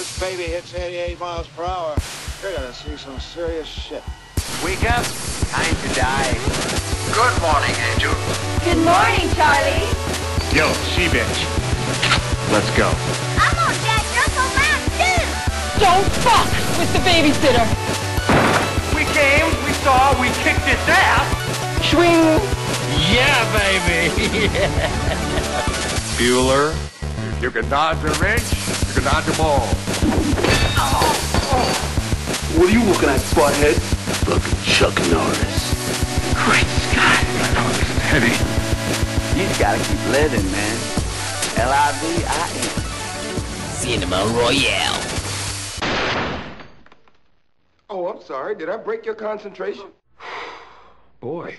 This baby hits 88 miles per hour. You're gonna see some serious shit. Wake up. Time to die. Good morning, Angel. Good morning, Charlie. Yo, she-bitch. Let's go. I'm on Dad Jungle Mountain too. Don't fuck with the babysitter. We came, we saw, we kicked its ass. Swing. Yeah, baby. Bueller, you can dodge a wrench, you can dodge a ball. What are you looking at, Spothead? Fucking Chuck Norris. Great Scott. Oh, this is heavy. You just gotta keep living, man. Livin. Cinema Royale. Oh, I'm sorry. Did I break your concentration? Boy,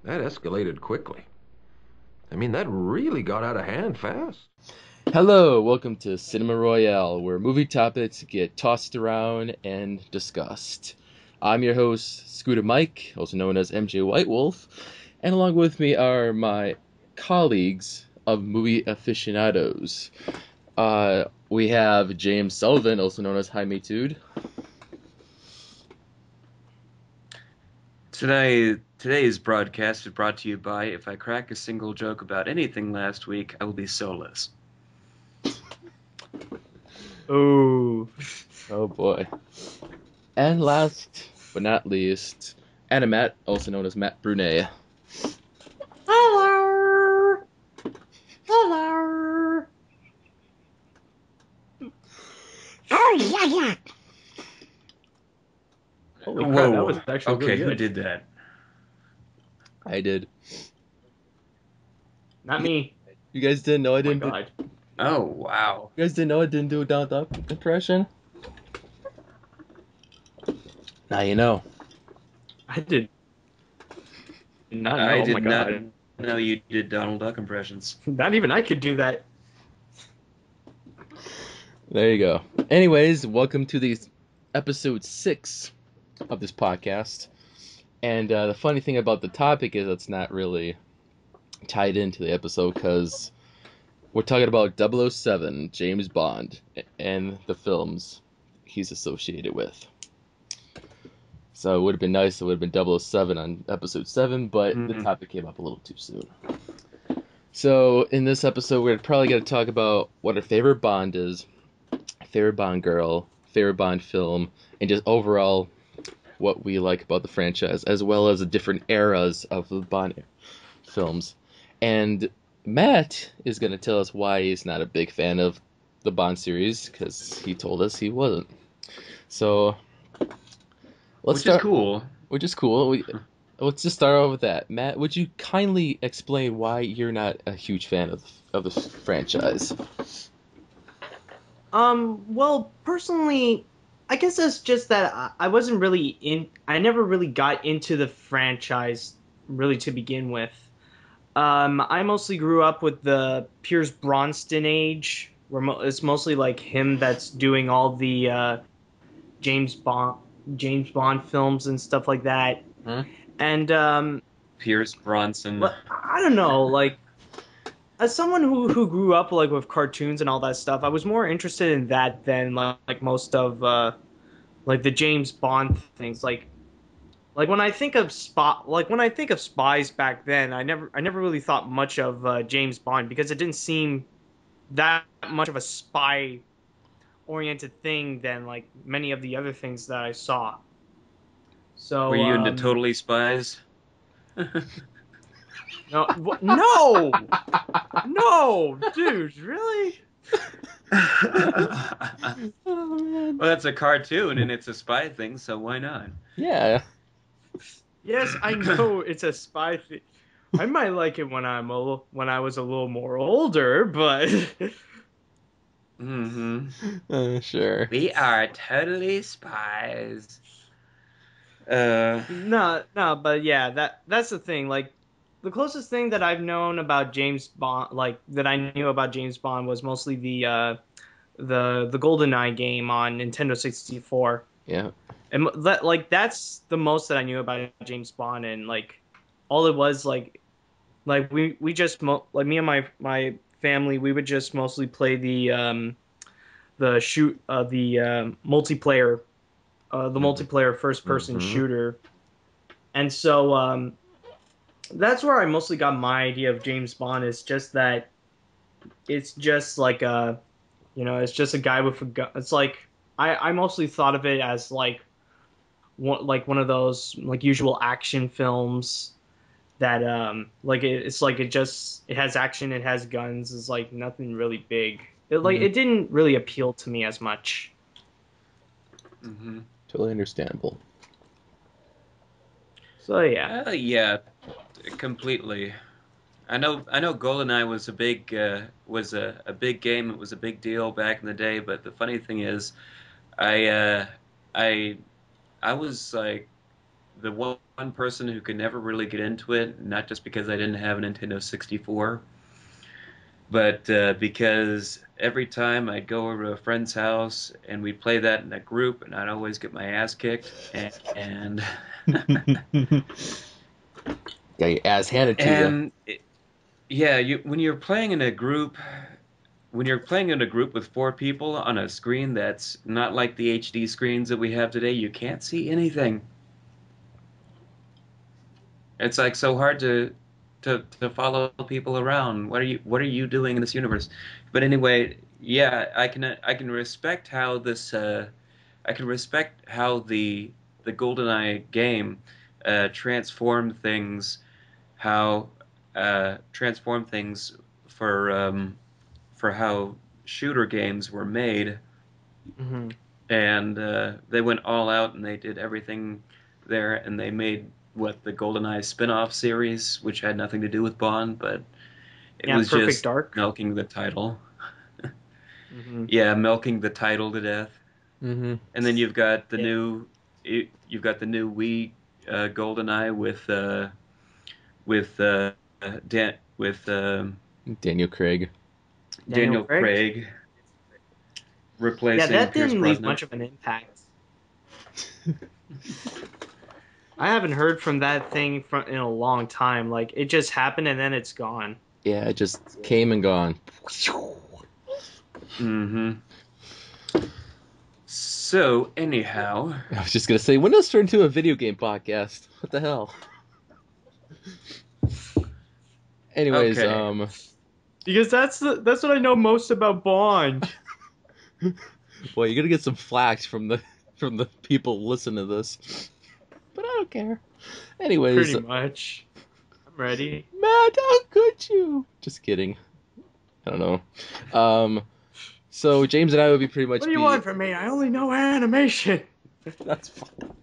that escalated quickly. I mean, that really got out of hand fast. Hello, welcome to Cinema Royale, where movie topics get tossed around and discussed. I'm your host, Scooter Mike, also known as MJ White Wolf, and along with me are my colleagues of movie aficionados. We have James Sullivan, also known as Jaime Tude. Today's broadcast is brought to you by, if I crack a single joke about anything last week, I will be soulless. Oh boy. And last but not least, Matt, also known as Matt Brunet. Hello. Hello. Oh yeah. Holy Whoa. crap, that was actually okay, really who good. did that? I did. Not me. You guys didn't know I didn't do... God. Oh, wow. You guys didn't know I didn't do a Donald Duck impression? Now you know. I did not know. I Oh did my not God. know you did Donald Duck impressions. Not even I could do that. There you go. Anyways, welcome to the episode 6 of this podcast. And the funny thing about the topic is it's not really tied into the episode because we're talking about 007, James Bond, and the films he's associated with. So it would have been nice if it would have been 007 on episode 7, but the topic came up a little too soon. So in this episode, we're probably going to talk about what our favorite Bond is, favorite Bond girl, favorite Bond film, and just overall what we like about the franchise, as well as the different eras of the Bond films. And Matt is going to tell us why he's not a big fan of the Bond series, because he told us he wasn't. So let's start. Which is cool. Let's just start off with that. Matt, would you kindly explain why you're not a huge fan of the franchise? Well, personally, I guess it's just that I wasn't really I never really got into the franchise really to begin with. I mostly grew up with the Pierce Brosnan age, where it's mostly like him that's doing all the James Bond films and stuff like that. Huh? And Pierce Brosnan. I don't know, like as someone who grew up like with cartoons and all that stuff, I was more interested in that than like most of like the James Bond things. Like when I think of spies back then, I never really thought much of James Bond because it didn't seem that much of a spy oriented thing than like many of the other things that I saw. So Were you into Totally Spies? No, dude, really? Well, that's a cartoon and it's a spy thing, so why not? Yeah. Yes, I know it's a spy thing. I might like it when I was a little more older, but Sure. We are totally spies. no, but yeah, that's the thing. Like, the closest thing that I've known about James Bond, like that I knew about James Bond, was mostly the GoldenEye game on Nintendo 64. Yeah. And that's the most that I knew about James Bond, and like all it was like we just like me and my family, we would just mostly play the multiplayer, multiplayer first person shooter, and so that's where I mostly got my idea of James Bond. Is just that it's just like it's just a guy with a gun. It's like I mostly thought of it as like one of those like usual action films that it's like it has action, it has guns, it's like nothing really big. It didn't really appeal to me as much. Totally understandable. So yeah. Yeah, completely. I know GoldenEye was a big game. It was a big deal back in the day. But the funny thing is, I was like the one person who could never really get into it. Not just because I didn't have a Nintendo 64, but because every time I'd go over to a friend's house and we'd play that in a group, and I'd always get my ass kicked and Got your ass handed to you. Yeah, when you're playing in a group with 4 people on a screen that's not like the HD screens that we have today, you can't see anything. It's like so hard to follow people around. What are you doing in this universe? But anyway, yeah, I can respect how the GoldenEye game transformed things for how shooter games were made. And they went all out and they did everything there, and they made the GoldenEye spin-off series, which had nothing to do with Bond, but it was Perfect just Dark. milking the title. Yeah, milking the title to death. And then you've got the new Wii GoldenEye with Daniel Craig. Daniel Craig replacing that Pierce didn't leave Brosnan. much of an impact. I haven't heard from that thing in a long time. Like, it just happened and then it's gone. Yeah, it just came and gone. So, anyhow, I was just gonna say, when does this turn into a video game podcast? What the hell? Anyways, Okay. Because that's what I know most about Bond. Well, you're gonna get some flack from the people listening to this, but I don't care. Anyways, Pretty much. I'm ready. Matt, how could you? Just kidding. I don't know. So James and I would be pretty much. What do you want from me? I only know animation. That's fine.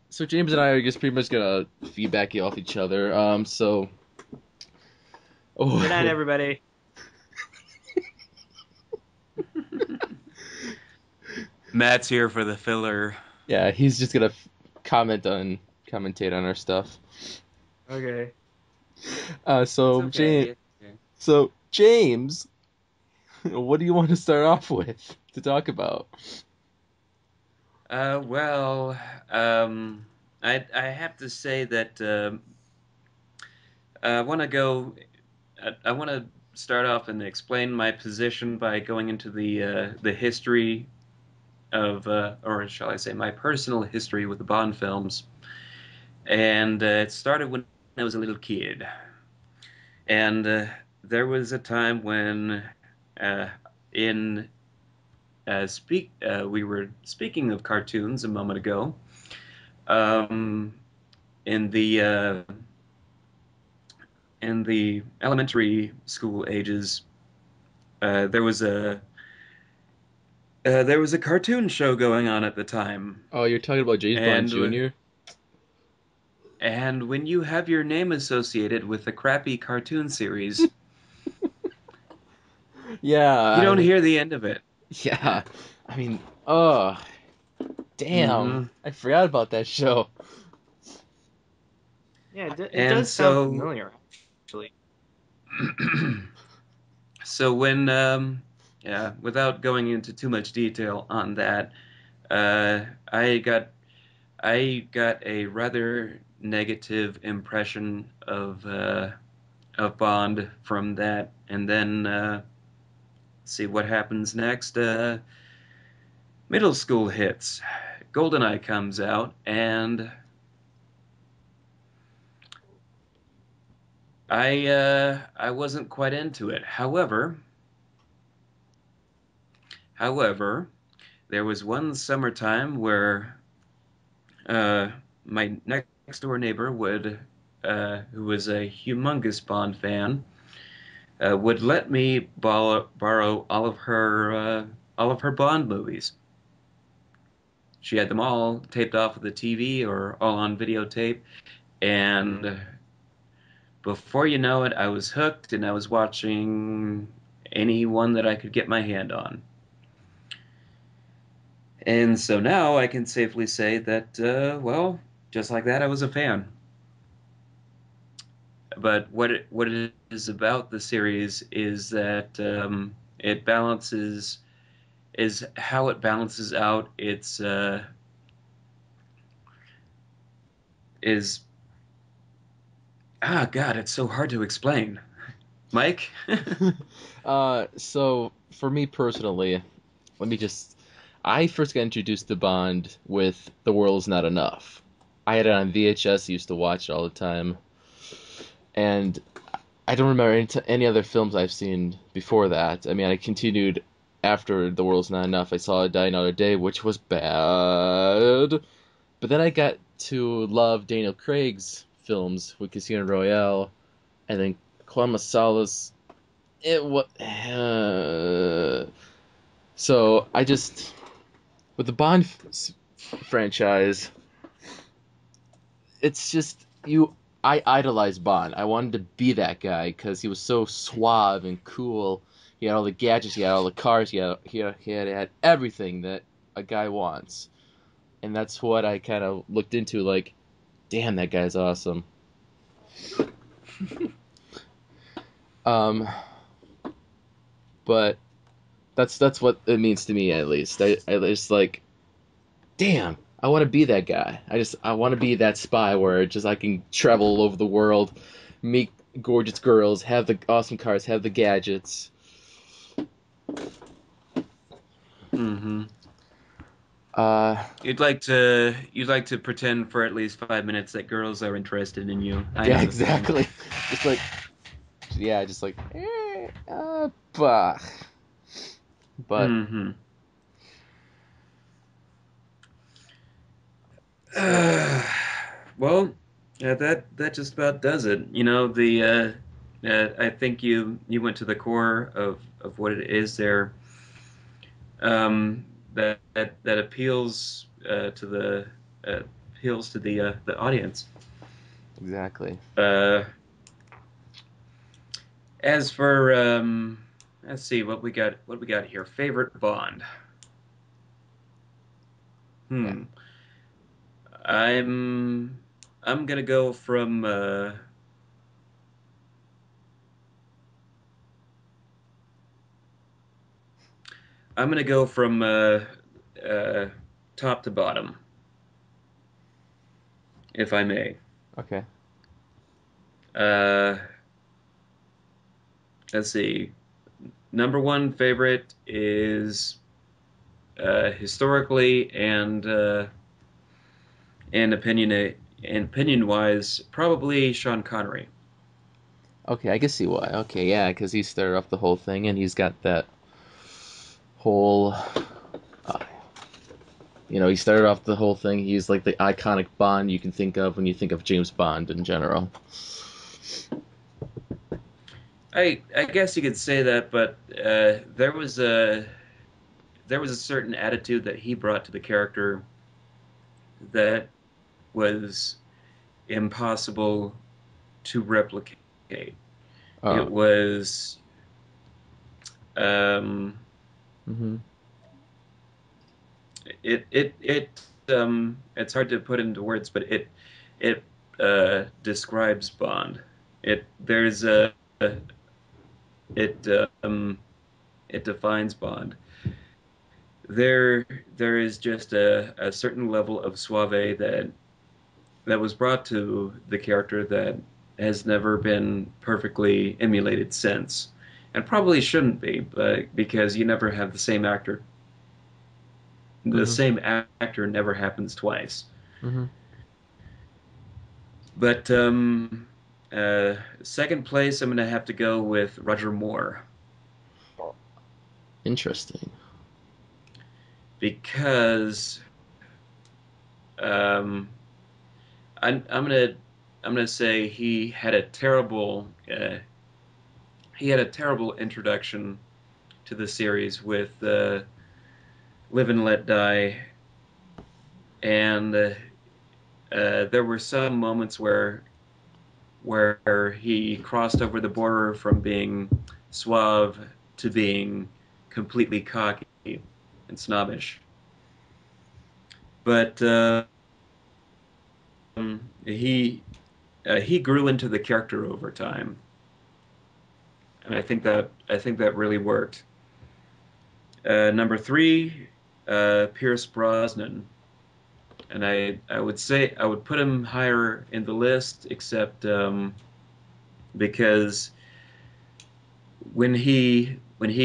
So James and I are just pretty much gonna feedback you off each other. So. Oh. Good night, everybody. Matt's here for the filler. Yeah, he's just gonna commentate on our stuff. Okay. So Okay. James, what do you want to start off with to talk about? Well, I have to say that I want to start off and explain my position by going into the history of, or shall I say, my personal history with the Bond films. And it started when I was a little kid. And there was a time when we were speaking of cartoons a moment ago. In the elementary school ages, there was a cartoon show going on at the time. Oh, you're talking about James Bond Jr.? And when you have your name associated with a crappy cartoon series, yeah, you don't hear the end of it. Yeah, I mean, oh, damn, I forgot about that show. Yeah, it does sound familiar, actually. So when, without going into too much detail on that, I got a rather negative impression of Bond from that, and then see what happens next. Middle school hits. GoldenEye comes out, and I wasn't quite into it. However, there was one summertime where my next door neighbor who was a humongous Bond fan, would let me borrow all of her Bond movies. She had them all taped off of the TV or all on videotape, and before you know it, I was hooked, and I was watching any one that I could get my hand on. And so now I can safely say that, well, just like that, I was a fan. But what it is about the series is that it balances is how it balances out its is God, it's so hard to explain. Mike? So for me personally, I first got introduced to Bond with The World Is Not Enough. I had it on VHS, used to watch it all the time. And I don't remember any other films I've seen before that. I mean, I continued after The World's Not Enough. I saw Die Another Day, which was bad. But then I got to love Daniel Craig's films with Casino Royale, and then Quantum of Solace. It was so I just with the Bond franchise. It's just I idolized Bond. I wanted to be that guy because he was so suave and cool. He had all the gadgets, he had all the cars, he had everything that a guy wants. And that's what I kind of looked into, like, damn, that guy's awesome. But that's what it means to me, at least. I just like, damn, I want to be that guy. I want to be that spy where just I can travel all over the world, meet gorgeous girls, have the awesome cars, have the gadgets. Mm-hmm. You'd like to pretend for at least 5 minutes that girls are interested in you. Yeah, exactly. Just like, bah. But. Mm-hmm. Well, that just about does it. You know, I think you went to the core of what it is there. That appeals to the audience. Exactly. As for let's see what we got here. Favorite Bond. Yeah. I'm gonna go from top to bottom, if I may. Okay. Let's see. Number one favorite is historically and opinion wise, probably Sean Connery. Okay, I can see why. Okay, yeah, because he started off the whole thing, and he's got that whole, he started off the whole thing. He's like the iconic Bond you can think of when you think of James Bond in general. I guess you could say that, but there was a certain attitude that he brought to the character that was impossible to replicate. It was Mm-hmm. It's hard to put into words, but it describes Bond. It defines Bond. There is just a certain level of suave that was brought to the character that has never been perfectly emulated since, and probably shouldn't be, but because you never have the same actor. The same actor never happens twice. Mm-hmm. But second place, I'm going to have to go with Roger Moore. Interesting. Because I'm gonna say he had a terrible introduction to the series with Live and Let Die, and there were some moments where he crossed over the border from being suave to being completely cocky and snobbish. But he grew into the character over time, and I think that really worked. Number 3, Pierce Brosnan, and I would say I would put him higher in the list, except because when he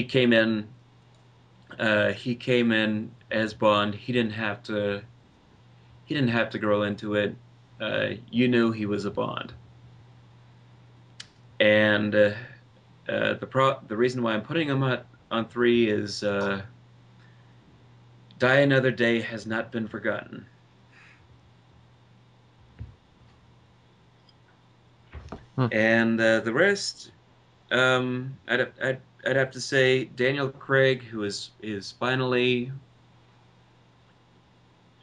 came in as Bond. He didn't have to grow into it. You knew he was a Bond. And the reason why I'm putting him on 3 is Die Another Day has not been forgotten. And the rest, I'd have to say Daniel Craig, who is finally,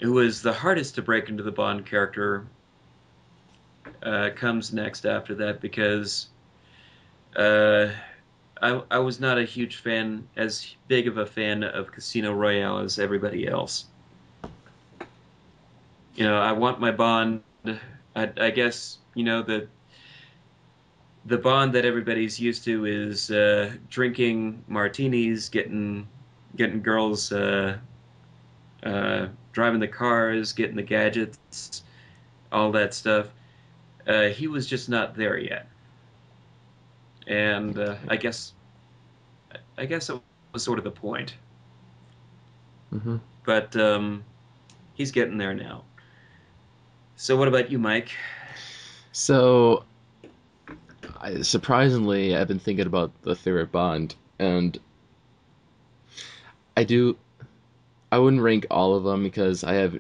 who is the hardest to break into the Bond character, comes next after that, because I was not a huge fan, as big of a fan of Casino Royale as everybody else. You know, I want my Bond. I guess, you know, the Bond that everybody's used to is drinking martinis, getting girls, driving the cars, getting the gadgets, all that stuff. He was just not there yet, and I guess it was sort of the point. Mm-hmm. But he's getting there now. So what about you, Mike? So, surprisingly, I've been thinking about the favorite Bond, and I wouldn't rank all of them because I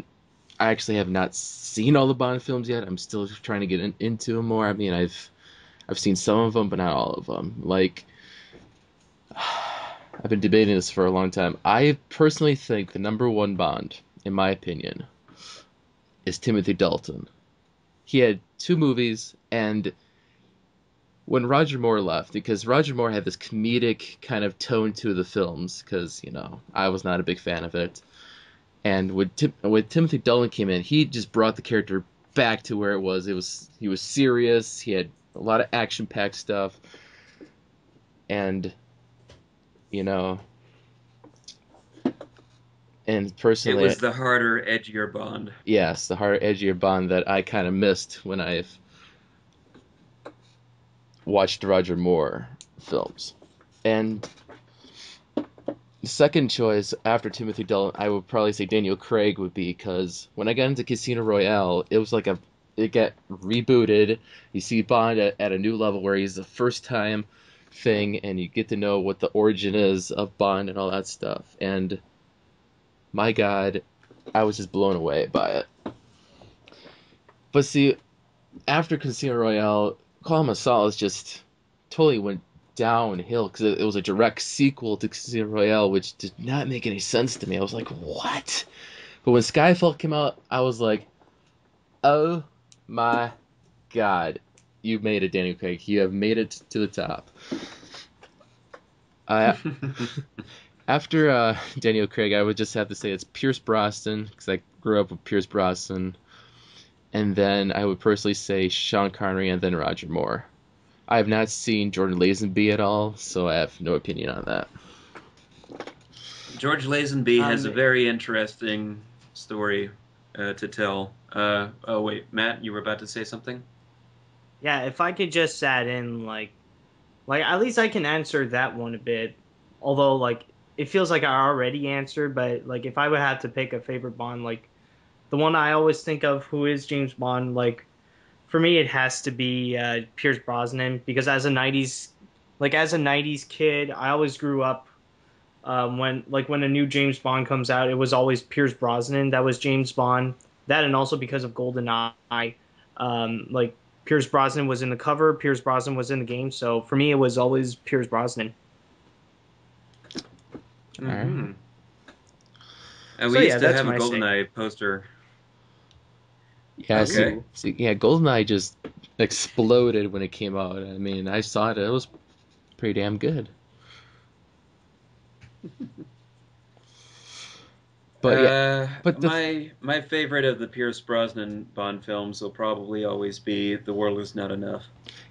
actually have not seen all the Bond films yet. I'm still trying to get into them more. I mean, I've seen some of them, but not all of them. Like, I've been debating this for a long time. I personally think the number one Bond, in my opinion, is Timothy Dalton. He had 2 movies, and when Roger Moore left, because Roger Moore had this comedic kind of tone to the films, because, you know, I was not a big fan of it. And when Timothy Dalton came in, he just brought the character back to where it was. He was serious. He had a lot of action-packed stuff, and, you know, and personally, It was the harder, edgier Bond. Yes, the harder, edgier Bond that I kind of missed when I've watched Roger Moore films. And the second choice after Timothy Dalton, I would probably say Daniel Craig would be, because when I got into Casino Royale, it was like it got rebooted. You see Bond at a new level where he's the first time thing, and you get to know what the origin is of Bond and all that stuff. And my God, I was just blown away by it. But see, after Casino Royale, Call of Solace just totally went downhill, because it was a direct sequel to Casino Royale, which did not make any sense to me. I was like, what? But when Skyfall came out, I was like, oh my God, you made it, Daniel Craig. You have made it to the top. After Daniel Craig, I would just have to say it's Pierce Brosnan, because I grew up with Pierce Brosnan. And then I would personally say Sean Connery, and then Roger Moore. I have not seen Jordan Lazenby at all, so I have no opinion on that. George Lazenby has a very interesting story to tell. Oh wait, Matt, you were about to say something? Yeah, if I could just add in, like at least I can answer that one a bit. Although, like, it feels like I already answered, but like if I would have to pick a favorite Bond, like the one I always think of who is James Bond, like for me it has to be Pierce Brosnan, because as a '90s kid, I always grew up when a new James Bond comes out, it was always Pierce Brosnan that was James Bond. That, and also because of GoldenEye, like Pierce Brosnan was in the cover, Pierce Brosnan was in the game, so for me it was always Pierce Brosnan. Mm-hmm. And So we yeah, used to that's have a my say. GoldenEye poster. Yeah, Okay. yeah, GoldenEye just exploded when it came out. I mean, I saw it; it was pretty damn good. But yeah, but My favorite of the Pierce Brosnan Bond films will probably always be The World Is Not Enough.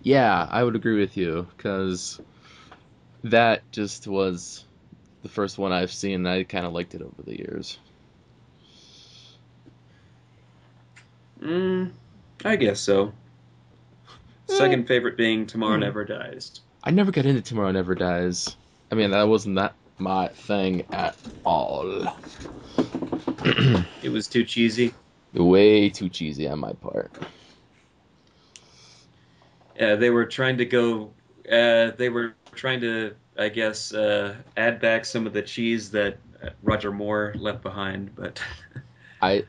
yeah, I would agree with you because that just was the first one I've seen. And I kind of liked it over the years. I guess so. Second favorite being Tomorrow Never Dies. I never got into Tomorrow Never Dies. I mean, that wasn't that my thing at all. It was too cheesy. Way too cheesy on my part. They were trying to go. They were trying to, I guess, add back some of the cheese that Roger Moore left behind. But I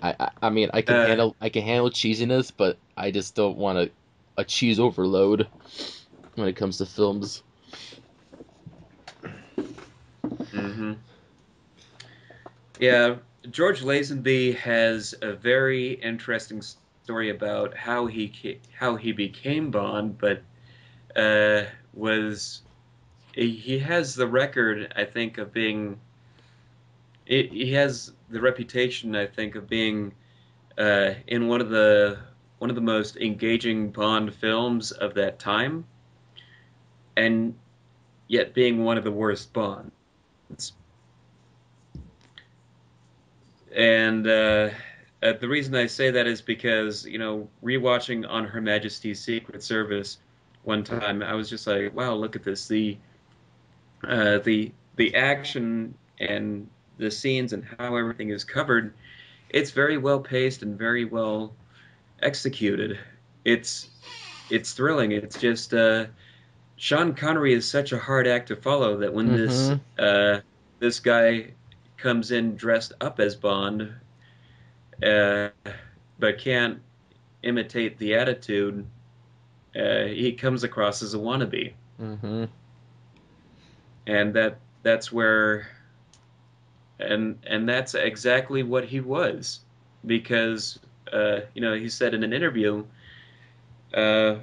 mean, I can handle cheesiness, but I just don't want a cheese overload when it comes to films. hmm Yeah, George Lazenby has a very interesting story about how he became Bond, but was he has the record, I think, of being. He has the reputation, I think, of being in one of the most engaging Bond films of that time, and yet being one of the worst Bonds. And the reason I say that is because, rewatching On Her Majesty's Secret Service one time, I was just like, wow, look at this. The action and the scenes and how everything is covered, it's very well paced and very well executed. It's thrilling. It's just Sean Connery is such a hard act to follow that when this guy comes in dressed up as Bond, but can't imitate the attitude, he comes across as a wannabe. Mm-hmm. And that's where, and that's exactly what he was, because he said in an interview, when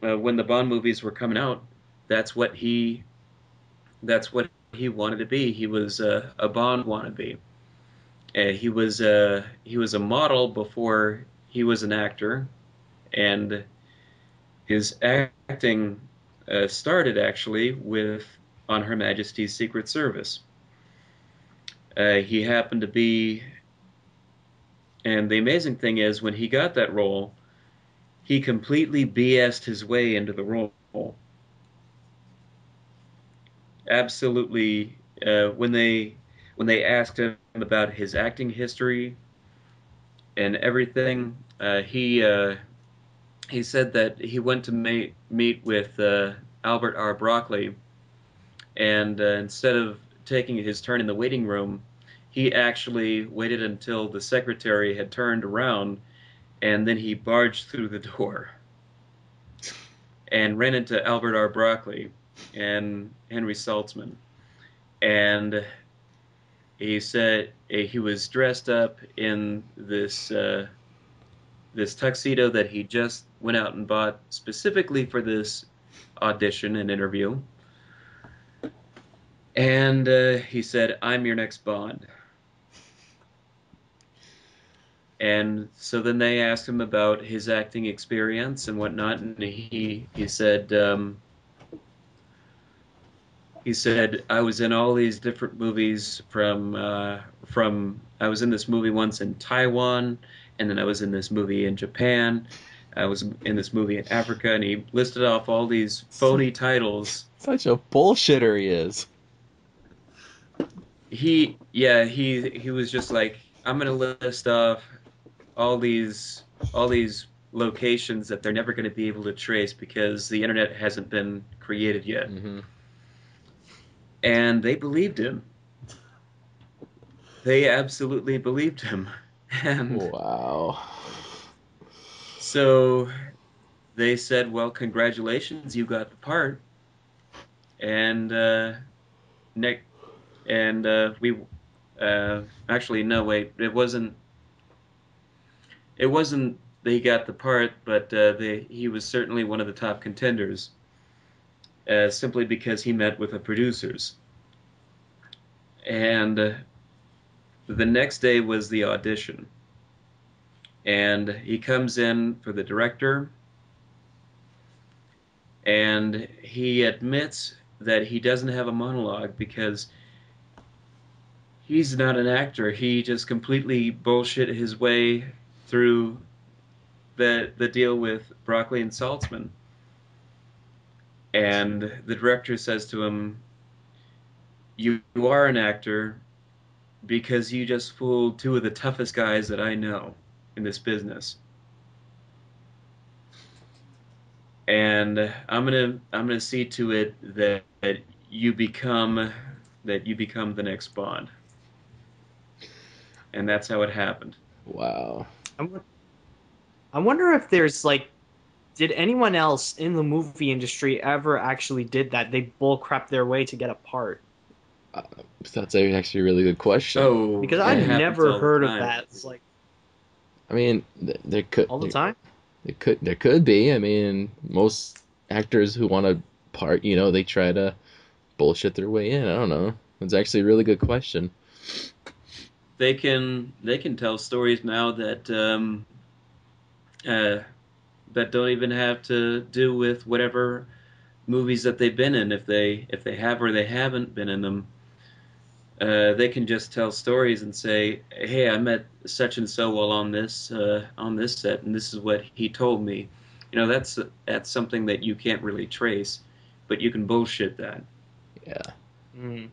the Bond movies were coming out, that's what he wanted to be. He was a Bond wannabe. He was a model before he was an actor, and his acting started actually with On Her Majesty's Secret Service. He happened to be, and the amazing thing is, when he got that role, he completely BS'd his way into the role. Absolutely, when they asked him about his acting history and everything, he said that he went to meet with Albert R. Broccoli, and instead of taking his turn in the waiting room, he actually waited until the secretary had turned around, and then he barged through the door and ran into Albert R. Broccoli and Henry Saltzman. And he said he was dressed up in this tuxedo that he just went out and bought specifically for this audition and interview. And he said, "I'm your next Bond." And so then they asked him about his acting experience and whatnot, and he said, I was in all these different movies from I was in this movie once in Taiwan, and then I was in this movie in Japan, I was in this movie in Africa, and he listed off all these phony titles. Such a bullshitter he is. he was just like, I'm gonna list off all these locations that they're never going to be able to trace because the internet hasn't been created yet. Mm-hmm. And they believed him. They absolutely believed him. And Wow. so they said, well, congratulations, you got the part. And Nick and we actually no wait, it wasn't that he got the part, but he was certainly one of the top contenders, simply because he met with the producers. And the next day was the audition. And he comes in for the director, and he admits that he doesn't have a monologue because he's not an actor. He just completely bullshit his way through the deal with Broccoli and Saltzman. And the director says to him, you are an actor because you just fooled two of the toughest guys that I know in this business. And I'm gonna see to it that you become the next Bond. And that's how it happened. Wow. I wonder if there's did anyone else in the movie industry ever actually did that? They bullcrap their way to get a part. That's actually a really good question. Oh, Because it I've happens never all the heard of time. that. It's like I mean, there could all the time. there could be. I mean, most actors who want a part, they try to bullshit their way in. I don't know. It's actually a really good question. They can tell stories now that that don't even have to do with whatever movies that they've been in. If they have or they haven't been in them, they can just tell stories and say, "Hey, I met such and so while on this set, and this is what he told me." That's something that you can't really trace, but you can bullshit that. Yeah. Mm.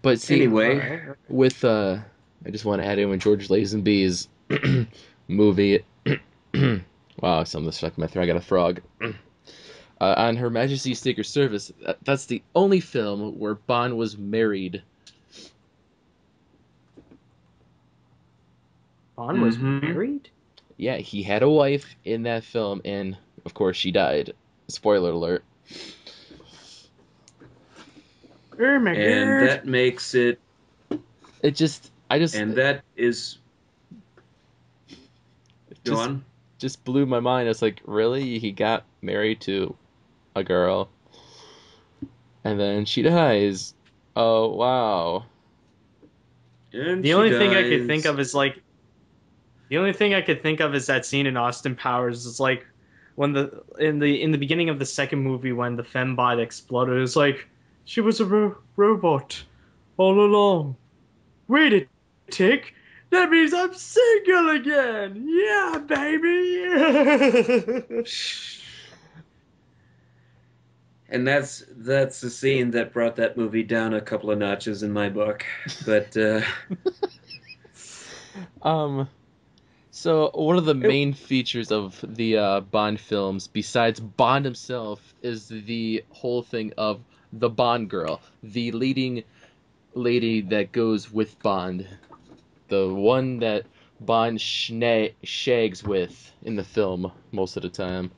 But see, Anyway, with I just want to add in with George Lazenby's movie. Wow, something stuck in my throat. I got a frog. On Her Majesty's Secret Service, that's the only film where Bond was married. Bond was married? Yeah, he had a wife in that film, and of course she died. Spoiler alert. Oh my and god. that makes it, And that is, go on. just blew my mind. It's like, really? He got married to a girl, and then she dies. Oh, wow. And The she only thing I dies. could think of is that scene in Austin Powers. It's like when in the beginning of the second movie when the fembot exploded. It's like she was a robot all along. Wait a tick. That means I'm single again. Yeah, baby. And that's the scene that brought that movie down a couple of notches in my book. But So one of the main features of the Bond films, besides Bond himself, is the whole thing of the Bond girl, the leading lady that goes with Bond, the one that Bond shags with in the film most of the time.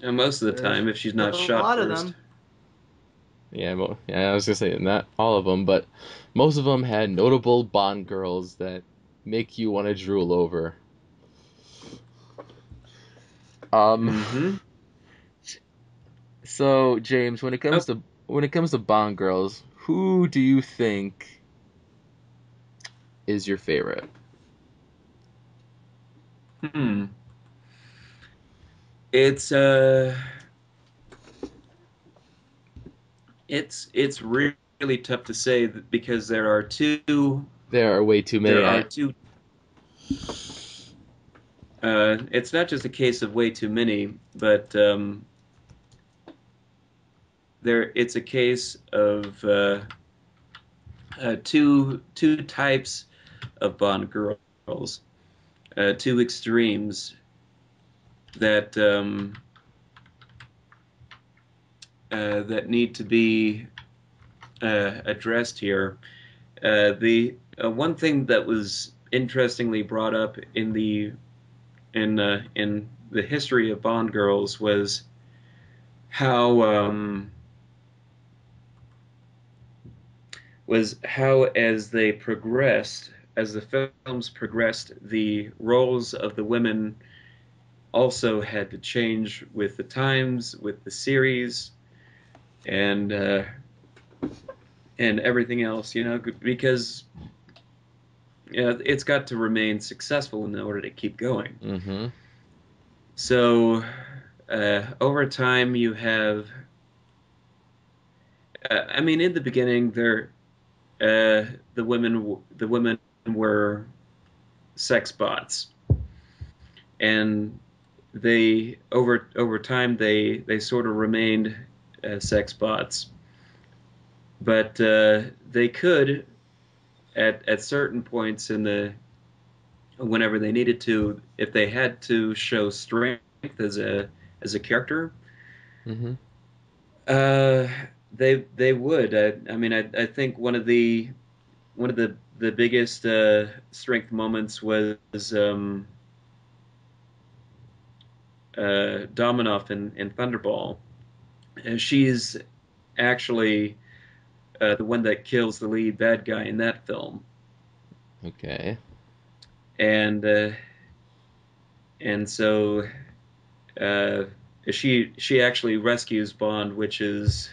and most of the time, if she's not a shot lot first. of them. Yeah, I was gonna say not all of them, but most of them had notable Bond girls that make you want to drool over. So James, when it comes to Bond girls, who do you think is your favorite? It's it's really tough to say because there are two. There are way too many. There are two. It's not just a case of way too many, but it's a case of two types of Bond girls, two extremes that that need to be addressed here. The one thing that was interestingly brought up in the history of Bond girls how how as they progressed, as the films progressed, the roles of the women also had to change with the times, with the series, and everything else, because it's got to remain successful in order to keep going. Mm-hmm. So over time, you have. I mean, in the beginning, the women were sex bots, and they over time they sort of remained sex bots, but they could at certain points in the whenever they needed to, if they had to show strength as a character, Mm-hmm. uh, they would. I mean, I think one of the biggest strength moments was Dominoff in Thunderball. She's actually the one that kills the lead bad guy in that film, Okay. and so uh, she actually rescues Bond, which is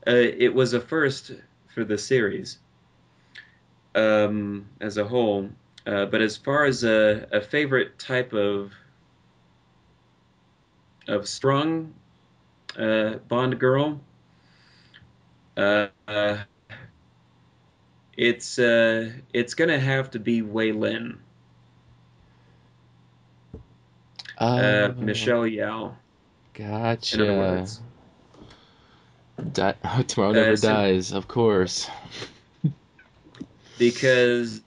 it was a first for the series as a whole. But as far as a favorite type strong Bond girl, uh, it's gonna have to be Wei Lin, Uh, Michelle Yao. In other gotcha. words, Tomorrow Never sim Dies, of course. because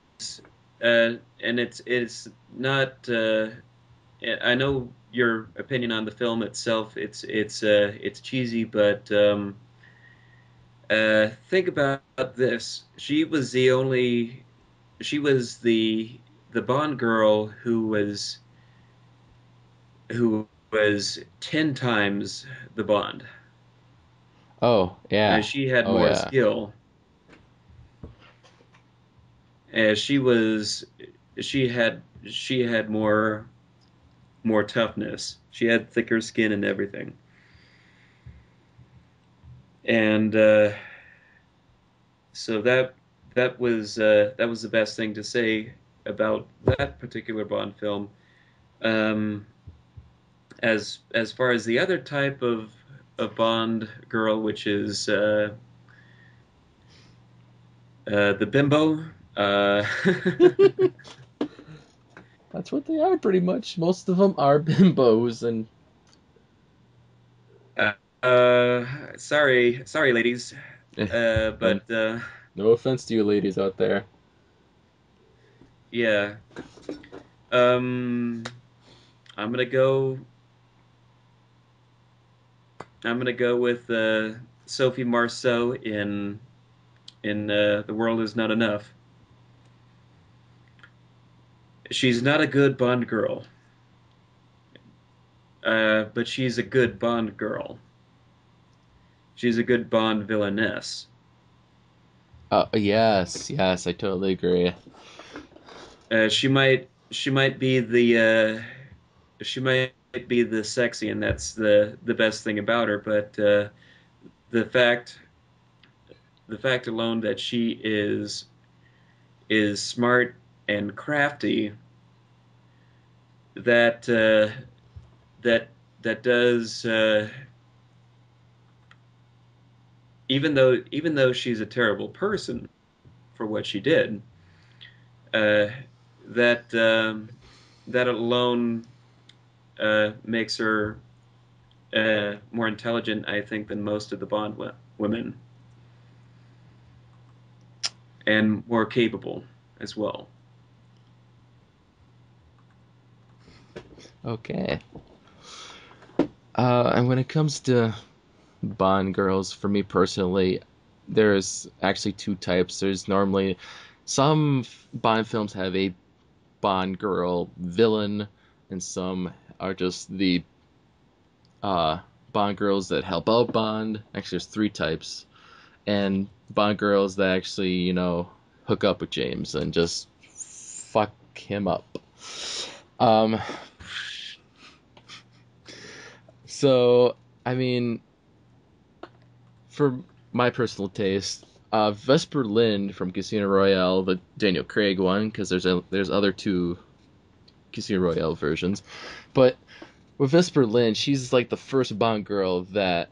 and it's not. I know your opinion on the film itself. It's cheesy, but think about this. She was the Bond girl who was 10 times the Bond. Oh, yeah. She had Oh, more yeah. skill. She was she had more toughness. She had thicker skin and everything. And so that was the best thing to say about that particular Bond film. Um, as far as the other type of Bond girl, which is the bimbo. That's what they are, pretty much. Most of them are bimbos, and sorry, ladies, no, but no offense to you ladies out there. yeah. Um, I'm gonna go. I'm gonna go with Sophie Marceau in The World Is Not Enough. She's not a good Bond girl, but she's a good Bond girl. She's a good Bond villainess. Yes, yes, I totally agree. She might be she might be the sexy, and that's the best thing about her. But the fact the fact alone that she is smart and crafty, that that that does even though she's a terrible person for what she did, uh, that that alone makes her more intelligent, I think, than most of the Bond women, and more capable as well. Okay. And when it comes to Bond girls, for me personally, there's actually two types. There's normally some Bond films have a Bond girl villain, and some are just the Bond girls that help out Bond. Actually, there's three types, and Bond girls that actually, hook up with James and just fuck him up. So, I mean, for my personal taste, Vesper Lynd from Casino Royale, the Daniel Craig one, because there's other two Casino Royale versions, but with Vesper Lynd, she's like the first Bond girl that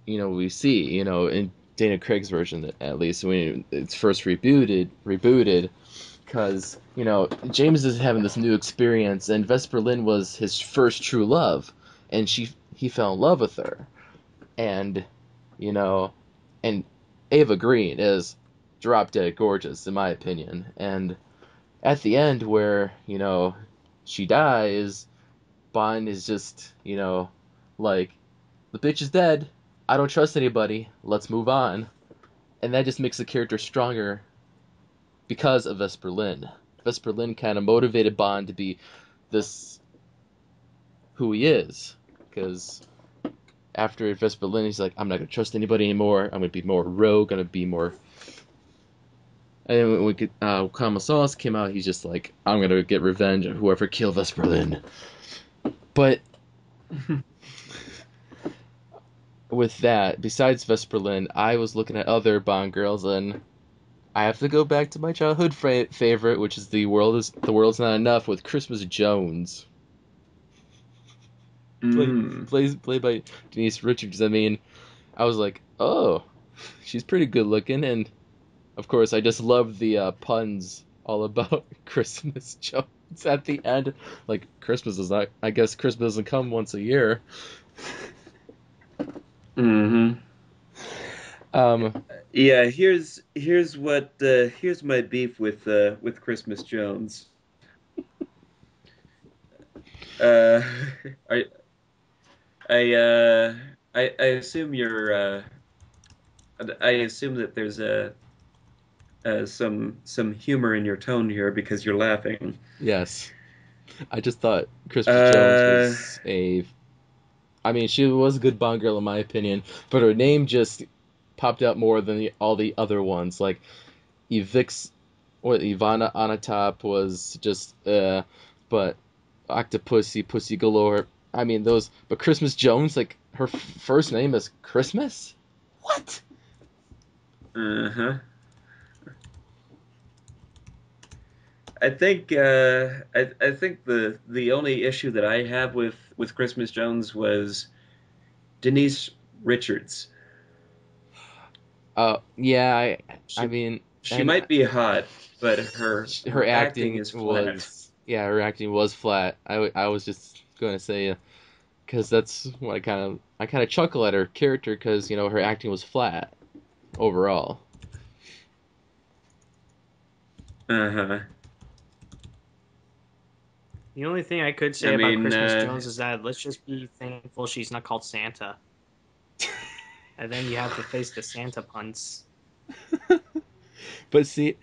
we see, in Daniel Craig's version at least when it's first rebooted, because James is having this new experience, and Vesper Lynd was his first true love, and he fell in love with her, and and Ava Green is drop dead gorgeous in my opinion, and at the end where she dies, Bond is just like, the bitch is dead, I don't trust anybody, let's move on, and that just makes the character stronger because of Vesper Lynd. Vesper Lynd kind of motivated Bond to be this who he is, because after Vesper Lynd, he's like, I'm not going to trust anybody anymore, I'm going to be more rogue, I'm going to be more... And then when Common Sauce came out, he's just like, I'm going to get revenge on whoever killed Vesper Lynd. But with that, besides Vesper Lynd, I was looking at other Bond girls, and I have to go back to my childhood favorite, which is The World's Not Enough, with Christmas Jones. Played by Denise Richards. I mean, I was like, oh, she's pretty good looking, and of course I just love the puns all about Christmas Jones at the end. Like, Christmas doesn't come once a year. Mm-hmm. Yeah, here's my beef with Christmas Jones. I assume I assume that there's some humor in your tone here because you're laughing. Yes. I just thought Christmas Jones was I mean, she was a good Bond girl in my opinion, but her name just popped out more than all the other ones. Like, Ivana Onatop was just, but Octopussy, Pussy Galore, I mean, but Christmas Jones, like, her first name is Christmas? What? Uh-huh. I think the only issue that I have with Christmas Jones was Denise Richards. Yeah, I mean, she might be hot, but her acting is flat. Her acting was flat. I was just going to say, because that's what I kind of chuckle at her character, because her acting was flat overall. Uh-huh. The only thing I could say about Christmas Jones is that let's just be thankful she's not called Santa. And then you have to face the Santa puns. But see...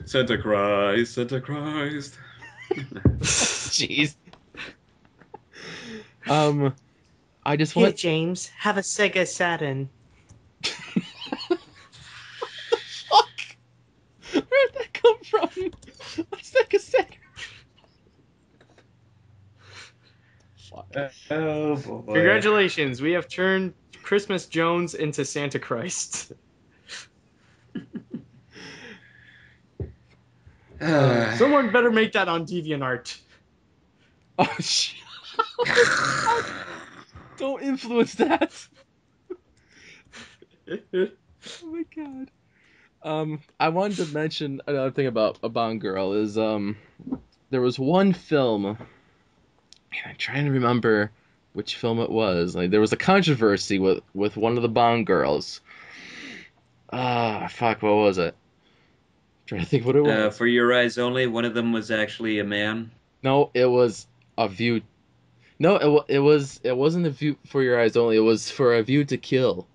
Santa Christ. Jeez. I just want... Hey, James, have a Sega Saturn. Fuck! Where'd that come from? A Sega Saturn. Oh, boy. Congratulations, we have turned Christmas Jones into Santa Christ. Someone better make that on DeviantArt. Oh, shit. Don't influence that. Oh my god. I wanted to mention another thing about a Bond girl is there was one film, and I'm trying to remember which film it was. Like there was a controversy with one of the Bond girls. Fuck, what was it? Trying to think what it was. For Your Eyes Only, one of them was actually a man. No, it was A View. No, it wasn't A View for Your Eyes Only. It was for A View to Kill.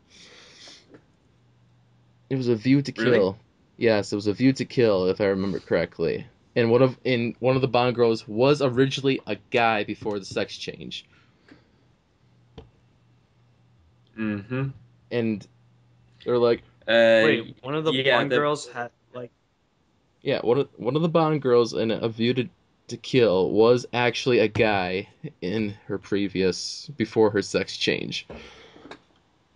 It was A View to Kill. Really? Yes, it was A View to Kill, if I remember correctly. And one of the Bond girls was originally a guy before the sex change. Mm-hmm. And they're like, Wait, one of the Bond the- girls had like. yeah, one of the Bond girls in A View to Kill was actually a guy in her before her sex change.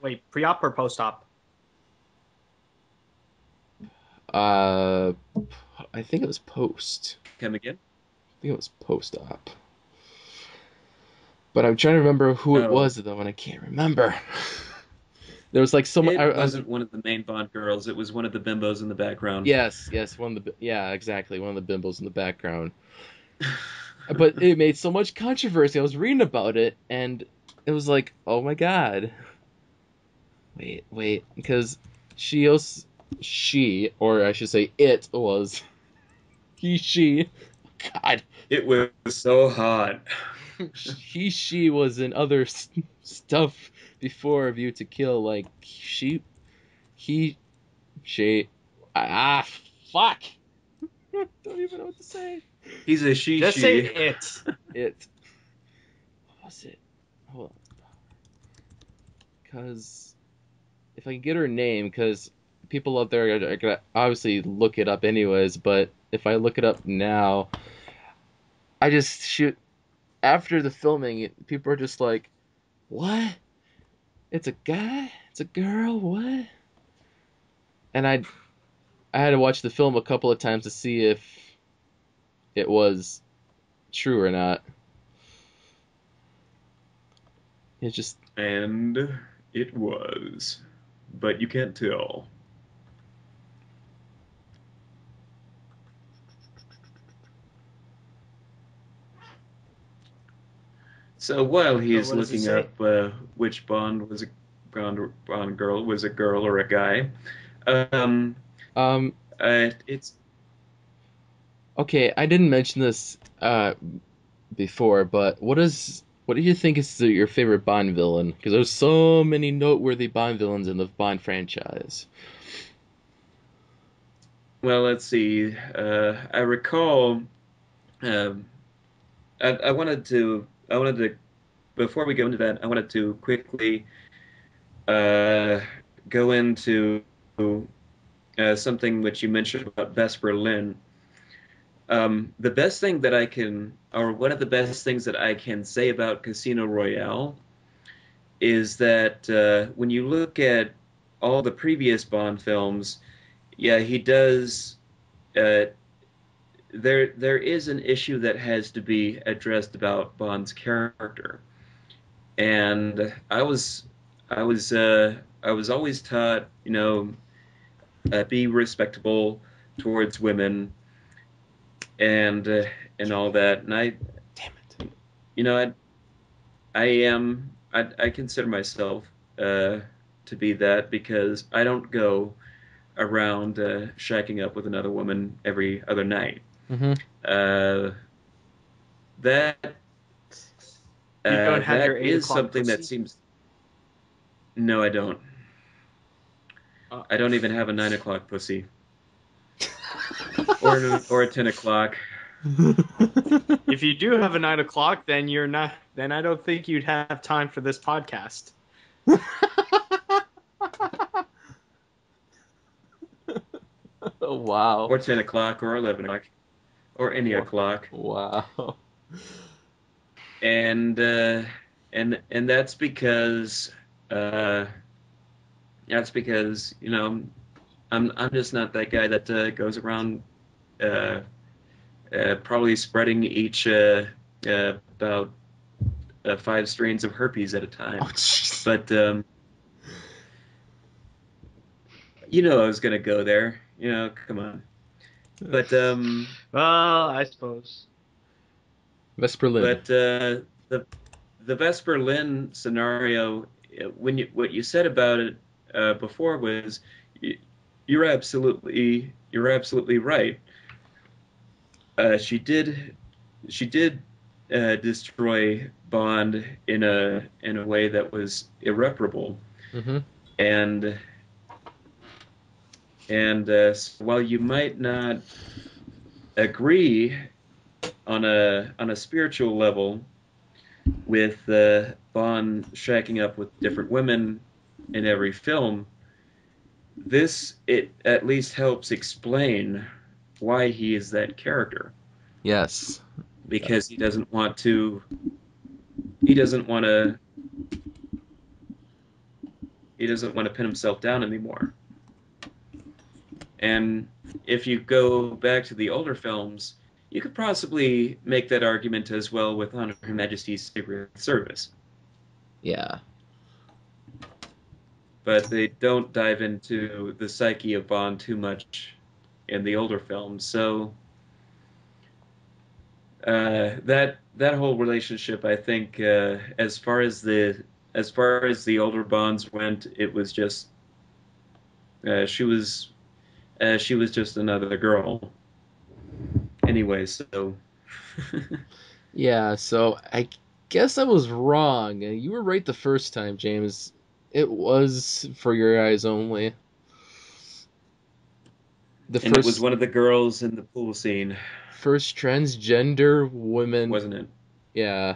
Wait, pre-op or post-op? I think it was post. Come again? I think it was post-op. But I'm trying to remember who it Oh. was though, and I can't remember. There was like someone. It wasn't one of the main Bond girls. It was one of the bimbos in the background. Yes, exactly, one of the bimbos in the background. But it made so much controversy. I was reading about it, and it was like, oh my god. Wait, because she, or I should say, it was she. God, It was so hot. she was in other stuff before A View to Kill. Like she. Fuck. Don't even know what to say. He's a she. Just say it. It. What was it? Hold on. Because if I can get her name, because people out there are gonna obviously look it up anyways, but if I look it up now, I just shoot. After the filming, people are just like, what? It's a guy? It's a girl? What? And I had to watch the film a couple of times to see if it was true or not. It's just... And it was. But you can't tell. So while he's what does it looking say? up which Bond was a Bond girl was a girl or a guy, it's Okay, I didn't mention this before, but what do you think is your favorite Bond villain? Because there's so many noteworthy Bond villains in the Bond franchise. well. Let's see. I recall. I wanted to. Before we go into that, I wanted to quickly go into something which you mentioned about Vesper Lynn. The best thing that I can, or one of the best things that I can say about Casino Royale is that when you look at all the previous Bond films, yeah, he does. There is an issue that has to be addressed about Bond's character, and I was always taught, be respectable towards women, and all that. And I consider myself to be that, because I don't go around shacking up with another woman every other night. Mm-hmm. That You don't have that your 8 is o'clock something that pussy? seems. No, I don't. I don't even have a 9 o'clock pussy. or a 10 o'clock. If you do have a 9 o'clock, then you're not. Then I don't think you'd have time for this podcast. Oh, wow. Or 10 o'clock, or 11 o'clock, or any o'clock. Wow. And that's because I'm just not that guy that goes around probably spreading each about 5 strains of herpes at a time. Oh, jeez. But I was gonna go there. Come on. But Well, I suppose. Vesper Lynn. But the Vesper Lynn scenario, what you said about it before was you're absolutely right. She did destroy Bond in a way that was irreparable, Mm-hmm. and so while you might not agree on a spiritual level with Bond shacking up with different women in every film, it at least helps explain why he is that character. Yes. Because he doesn't want to pin himself down anymore. And if you go back to the older films, you could possibly make that argument as well with On Her Majesty's Secret Service. Yeah. But they don't dive into the psyche of Bond too much in the older films. So that whole relationship, I think, as far as the older Bonds went, it was just she was just another girl. Anyway, so Yeah, so I guess I was wrong. You were right the first time, James. It was For Your Eyes Only. It was one of the girls in the pool scene. First transgender woman. Wasn't it? Yeah.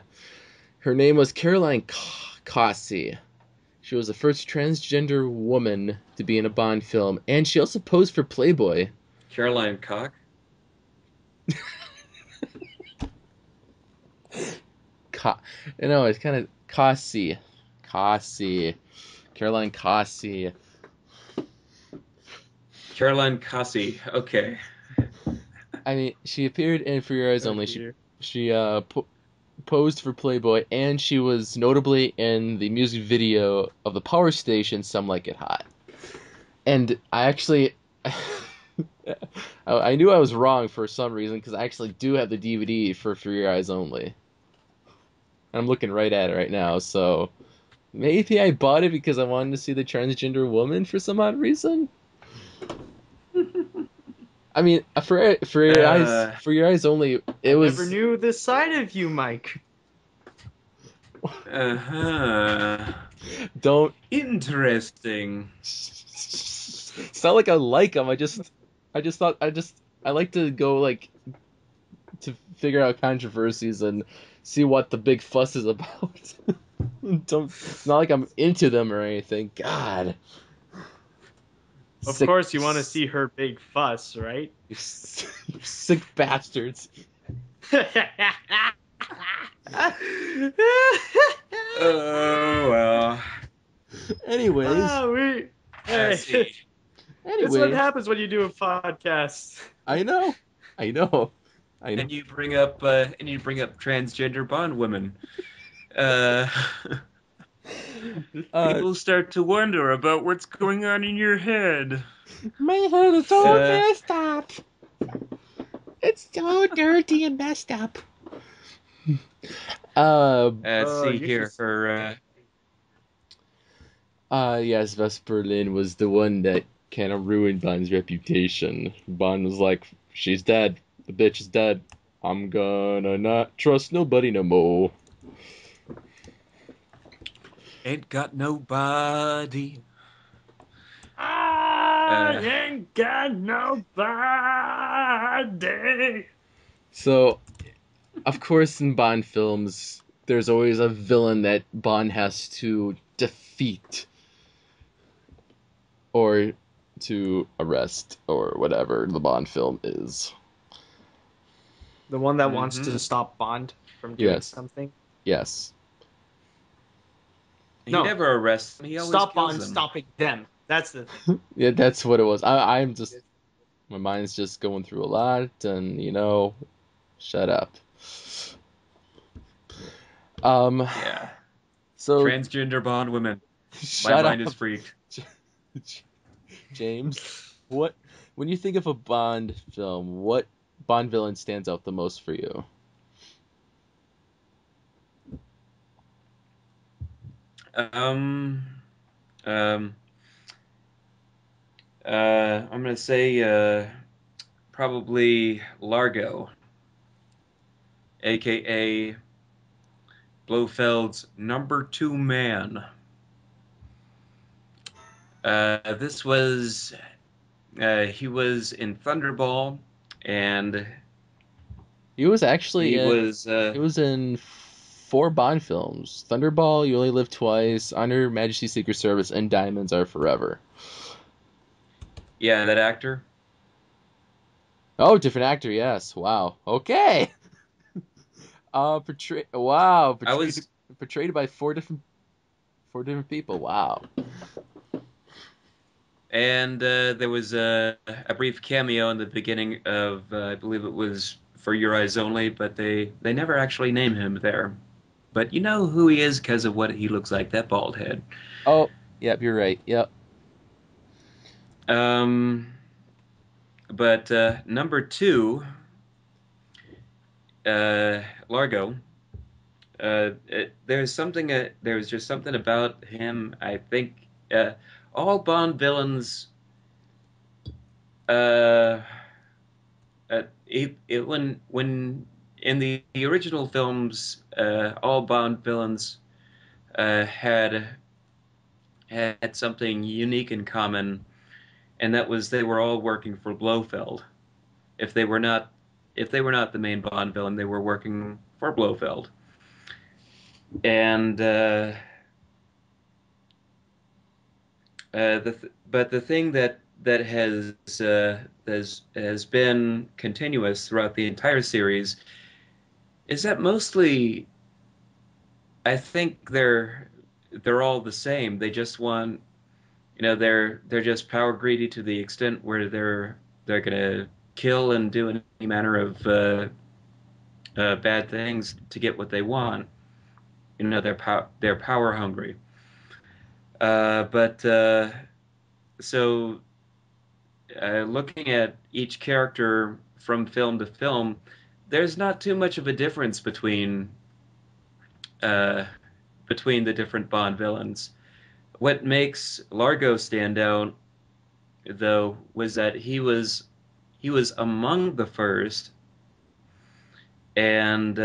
Her name was Caroline Cossey. She was the first transgender woman to be in a Bond film, and she also posed for Playboy. Caroline Cock? No, it's kind of Cossey. Caroline Cossey. Caroline Cossey. Okay. I mean, she appeared in For Your Eyes Only. She posed for Playboy, and she was notably in the music video of the Power Station Some Like It Hot. And I actually I knew I was wrong for some reason, because I actually do have the DVD for Your Eyes Only. I'm looking right at it right now, so maybe I bought it because I wanted to see the transgender woman for some odd reason. I mean, for Your Eyes Only, it was. Never knew this side of you, Mike. Don't. Interesting. It's not like I like them. I just thought I like to go to figure out controversies and see what the big fuss is about. It's not like I'm into them or anything. God. Of course, you want to see her big fuss, right? You sick bastards. Oh well. Anyways. That's what happens when you do a podcast. I know. And you bring up transgender Bond women. People start to wonder about what's going on in your head. My head is so messed up. It's so dirty and messed up. See here for. Yes, Vesper Lynn was the one that kind of ruined Bond's reputation. Bond was like, she's dead. The bitch is dead. I'm gonna not trust nobody no more. Ain't got nobody. I ain't got nobody. So, of course, in Bond films, there's always a villain that Bond has to defeat or to arrest, or whatever the Bond film is. The one that wants to stop Bond from doing something? Yes. He never arrests them. He always stop kills Bond them. stopping them. That's the... Yeah, that's what it was. I'm just... My mind's just going through a lot, and, shut up. Yeah. So... Transgender Bond women. Shut My mind up. is freaked. James, when you think of a Bond film, what Bond villain stands out the most for you? Um, um, I'm gonna say probably Largo, aka Blofeld's number two man. This was he was in Thunderball, and He was actually he in. was He was in 4 Bond films: Thunderball, You Only Live Twice, On Her Majesty's Secret Service, and Diamonds Are Forever. yeah, that actor. Oh, different actor. Yes. Wow. Okay. Wow. I was Portrayed by four different people. Wow. And there was a brief cameo in the beginning of, I believe it was For Your Eyes Only, but they never actually name him there. But you know who he is because of what he looks like, that bald head. Oh, yep. You're right. Yep. Um, but number two, Largo. There was just something about him. I think all Bond villains. Uh, when in the original films, all Bond villains had something unique in common, and that was they were all working for Blofeld. If they were not the main Bond villain, they were working for Blofeld. And but the thing that has been continuous throughout the entire series is that mostly I think they're all the same. They just want, they're just power greedy to the extent where they're gonna kill and do any manner of bad things to get what they want. They're power hungry. But so looking at each character from film to film, there's not too much of a difference uh, between the different Bond villains. What makes Largo stand out, though, was that he was among the first, and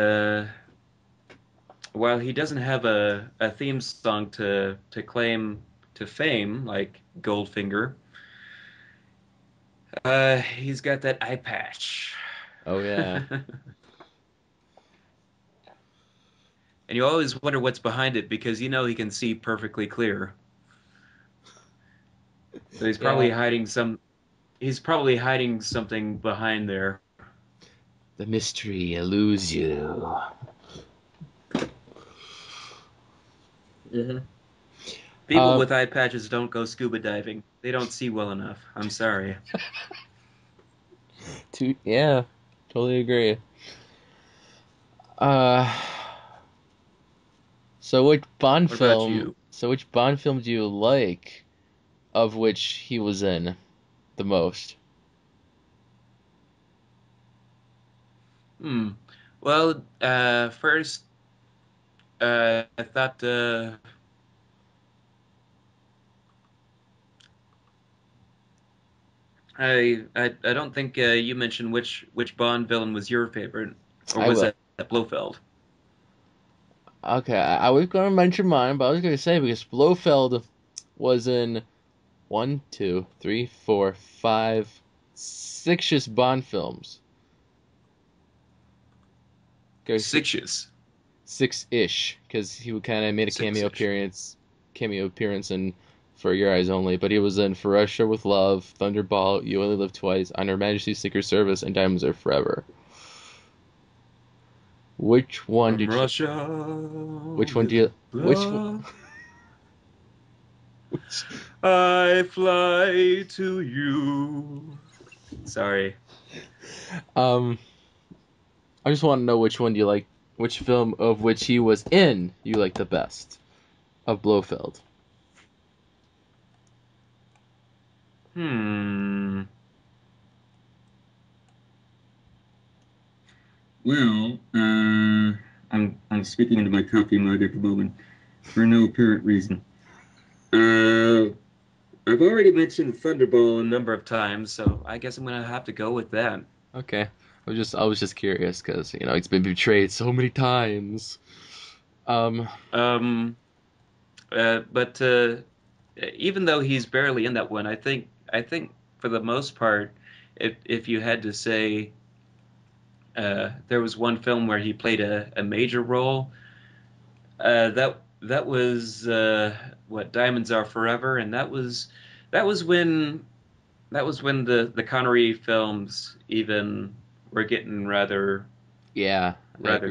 while he doesn't have a theme song to claim to fame like Goldfinger, he's got that eye patch. Oh yeah. And you always wonder what's behind it because he can see perfectly clear. So he's probably hiding something behind there. The mystery eludes you. Mm-hmm. People Um, with eye patches don't go scuba diving. They don't see well enough. I'm sorry. yeah, totally agree. Uh, so which Bond What about film? you? So which Bond film do you like, of which he was in the most? Hmm. Well, first, I thought I don't think you mentioned which Bond villain was your favorite, or I was will. that Blofeld? Okay, I was going to mention mine, but I was going to say because Blofeld was in 1, 2, 3, 4, 5, 6 just Bond films. Okay, Six. 6-ish, because he kind of made a Six-ish. cameo appearance in For Your Eyes Only, but he was in For Russia with Love, Thunderball, You Only Live Twice, On Her Majesty's Secret Service, and Diamonds Are Forever. Which one From did you? Russia Which one do with you? Which one? love, Which, I fly to you. Sorry. um, I just want to know which one do you like? Which film of which he was in you like the best of Blofeld? Hmm. Well, I'm speaking into my coffee mug at the moment. for no apparent reason. I've already mentioned Thunderball a number of times, so I guess I'm gonna have to go with that. Okay. I was just curious because he's been betrayed so many times. But even though he's barely in that one, I think for the most part, if you had to say there was one film where he played a major role, that was what Diamonds Are Forever, and that was when the Connery films even were getting rather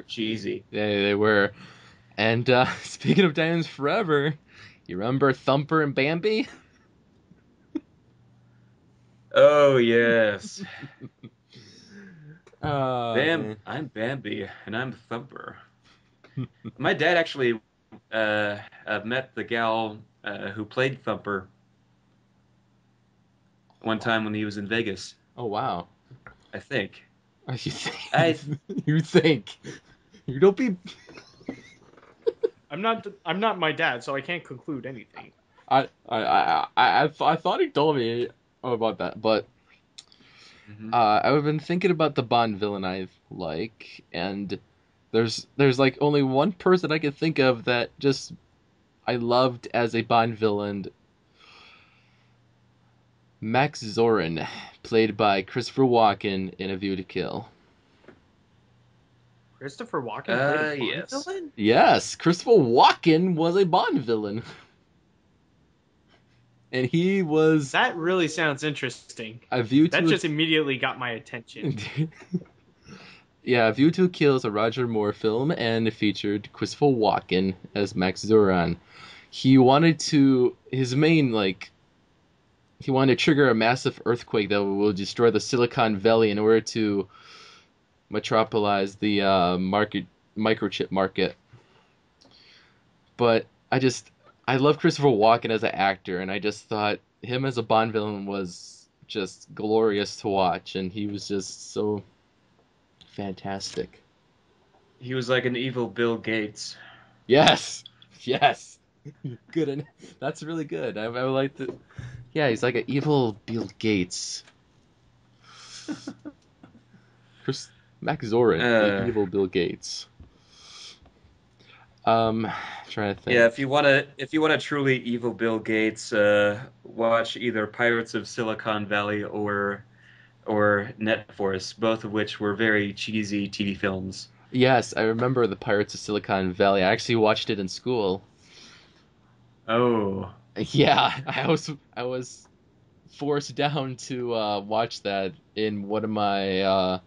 cheesy. They were. And speaking of Diamonds Forever, you remember Thumper and Bambi? Oh yes. Man. I'm Bambi and I'm Thumper. My dad actually met the gal who played Thumper one time when he was in Vegas. Oh wow. I think. You think? You think? You don't be. I'm not my dad, so I can't conclude anything. I thought he told me about that, but I've been thinking about the Bond villain I like, and there's like only one person I can think of that just I loved as a Bond villain. Max Zorin, played by Christopher Walken in A View to Kill. Christopher Walken played a Bond yes. villain? Yes, Christopher Walken was a Bond villain. And he was... That really sounds interesting. A View to... That just immediately got my attention. Yeah, A View to Kill is a Roger Moore film, and it featured Christopher Walken as Max Zorin. He wanted to... His main, he wanted to trigger a massive earthquake that will destroy the Silicon Valley in order to metropolize the microchip market. But I love Christopher Walken as an actor, and I just thought him as a Bond villain was just glorious to watch, and he was just so fantastic. He was like an evil Bill Gates. Yes! Yes! Good. That's really good. I would like to... Yeah, he's like an evil Bill Gates. Max Zorin, the evil Bill Gates. Trying to think. Yeah, if you wanna truly evil Bill Gates, watch either Pirates of Silicon Valley or Net Force, both of which were very cheesy TV films. Yes, I remember the Pirates of Silicon Valley. I actually watched it in school. Oh. Yeah, I was forced down to watch that in one of my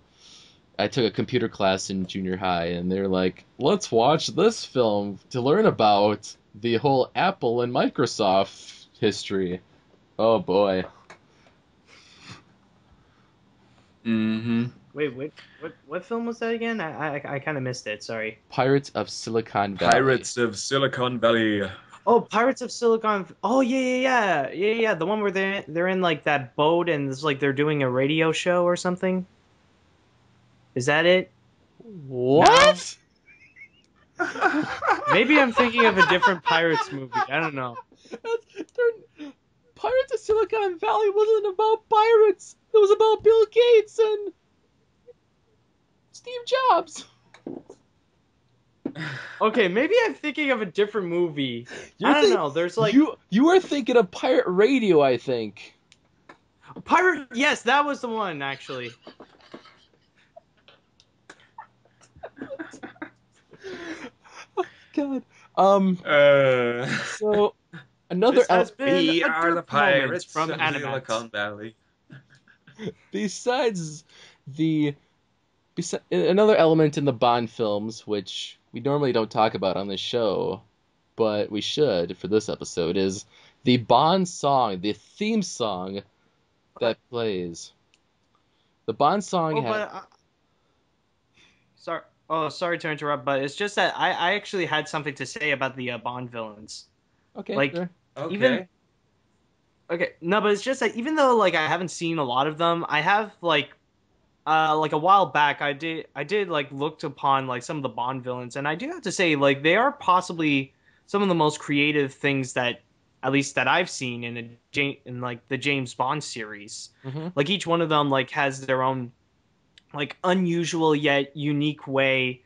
I took a computer class in junior high, and they're like, let's watch this film to learn about the whole Apple and Microsoft history. Oh boy. Mm-hmm. Wait, what film was that again? I kind of missed it. Sorry. Pirates of Silicon Valley. Pirates of Silicon Valley. Oh, Pirates of Silicon. Oh yeah. The one where they're in like that boat and it's like they're doing a radio show or something. Is that it? What? No? Maybe I'm thinking of a different Pirates movie. I don't know. Pirates of Silicon Valley wasn't about pirates. It was about Bill Gates and Steve Jobs. Okay, maybe I'm thinking of a different movie. I don't know. There's like you were thinking of Pirate Radio, I think. Pirate. Yes, that was the one actually. God. So another. We are the pirates from of Silicon Valley. Besides another element in the Bond films, which we normally don't talk about on this show, but we should for this episode, is the Bond song, the theme song that plays. The Bond song sorry to interrupt, but it's just that I actually had something to say about the Bond villains. Okay. Like, sure. Okay. No, but it's just that even though like I haven't seen a lot of them, I have like a while back I did like looked upon like some of the Bond villains, and I do have to say like they are possibly some of the most creative things that, at least that I've seen in like the James Bond series. Mm-hmm. Like each one of them like has their own like unusual yet unique way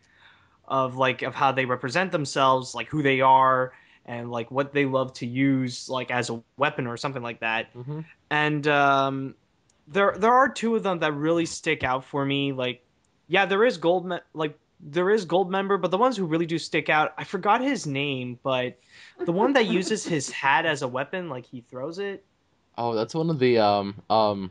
of how they represent themselves, like who they are and like what they love to use like as a weapon or something like that. Mm-hmm. And there are two of them that really stick out for me. Like, yeah, there is Goldmember, but the ones who really do stick out, I forgot his name, but the one that uses his hat as a weapon, like he throws it. Oh, that's one of the Odd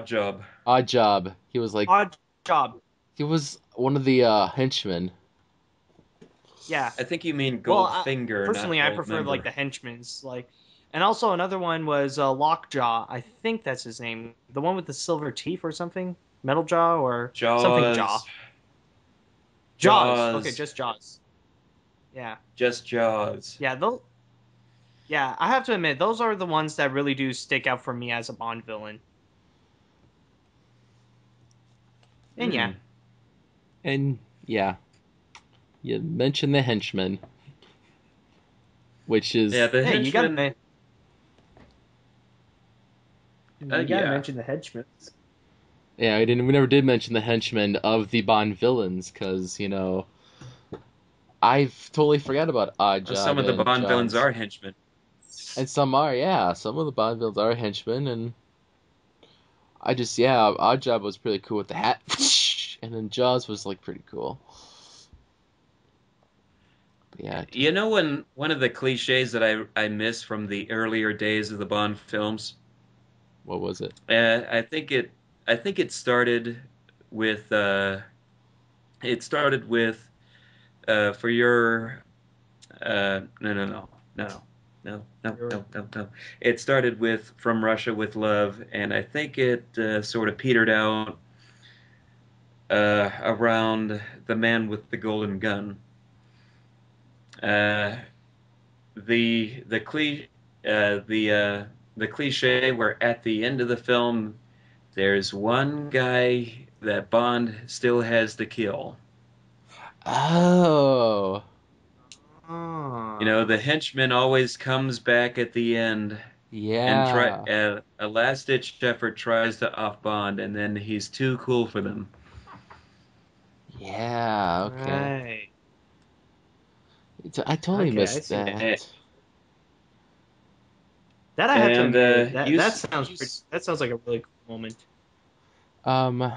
Job. Odd Job. He was like Odd Job. he was one of the henchmen. Yeah. I think you mean Well, Goldfinger. personally, not I prefer Goldmember. like the henchmen's like, and also another one was Lockjaw. I think that's his name. The one with the silver teeth or something, Metal Jaw or something Jaw. Jaws. Okay, just Jaws. Yeah. Just Jaws. Yeah, those. Yeah, I have to admit, those are the ones that really do stick out for me as a Bond villain. And yeah. And yeah, you mentioned the henchman, which is Yeah, the Hey, henchman. you gotta Yeah. mention the henchmen. yeah. We never did mention the henchmen of the Bond villains because I've totally forgot about Odd Job. Some of the and Bond villains Jaws. are henchmen. And some are, yeah. Some of the Bond villains are henchmen, and Odd Job was pretty cool with the hat, and then Jaws was like pretty cool. But yeah, You know, one of the cliches that I miss from the earlier days of the Bond films. what was it? I think it started with for your no. It started with From Russia with Love, and I think it sort of petered out around The Man with the Golden Gun. The cliche where at the end of the film there's one guy that Bond still has to kill. Oh, You know, the henchman always comes back at the end and yeah. a last-ditch effort tries to off Bond, and then he's too cool for them. Yeah, okay. Right. I totally Okay, I missed see that. That I have to And admit, you that s- sounds you pretty, s- that sounds like a really cool moment. Um,